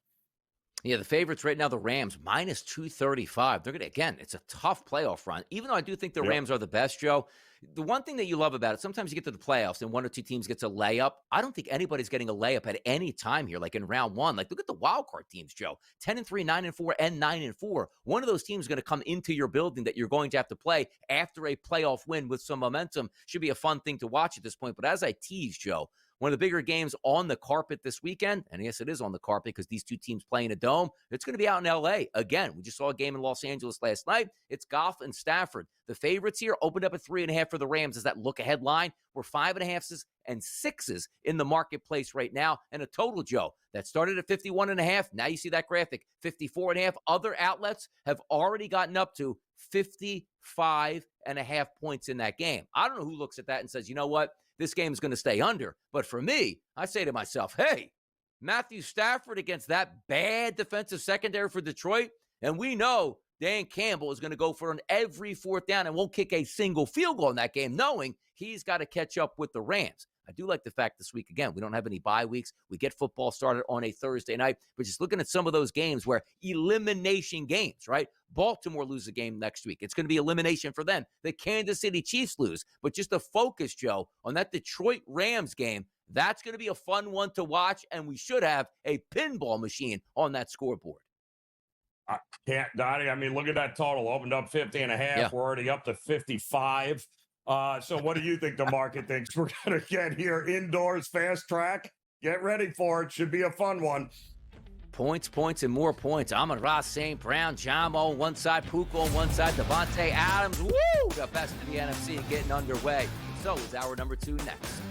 Yeah, the favorites right now, the Rams, minus 235. They're going to, again, it's a tough playoff run. Even though I do think the Rams are the best, Joe, the one thing that you love about it, sometimes you get to the playoffs and one or two teams gets a layup. I don't think anybody's getting a layup at any time here, like in round one. Like, look at the wild card teams, Joe. 10-3, 9-4, and 9-4. One of those teams is going to come into your building that you're going to have to play after a playoff win with some momentum. Should be a fun thing to watch at this point. But as I tease, Joe, one of the bigger games on the carpet this weekend, and yes, it is on the carpet because these two teams play in a dome, it's going to be out in L.A. Again, we just saw a game in Los Angeles last night. It's Goff and Stafford. The favorites here opened up at 3.5 for the Rams as that look-ahead line. We're 5.5s and 6s in the marketplace right now, and a total, Joe, that started at 51.5. Now you see that graphic, 54.5. Other outlets have already gotten up to 55.5 points in that game. I don't know who looks at that and says, you know what? This game is going to stay under. But for me, I say to myself, hey, Matthew Stafford against that bad defensive secondary for Detroit, and we know Dan Campbell is going to go for on every fourth down and won't kick a single field goal in that game, knowing he's got to catch up with the Rams. I do like the fact this week, again, we don't have any bye weeks. We get football started on a Thursday night. But just looking at some of those games where elimination games, right? Baltimore lose a game next week. It's going to be elimination for them. The Kansas City Chiefs lose. But just the focus, Joe, on that Detroit Rams game, that's going to be a fun one to watch. And we should have a pinball machine on that scoreboard. I can't, Donnie. I mean, look at that total. Opened up 50 and a half. Yeah. We're already up to 55. So what do you think the market thinks we're going to get here? Indoors, fast track? Get ready for it. Should be a fun one. Points, and more points. Amon-Ra St. Brown, Jamo on one side, Puka on one side, Devontae Adams. Woo! The best in the NFC and getting underway. So is our number 2 next.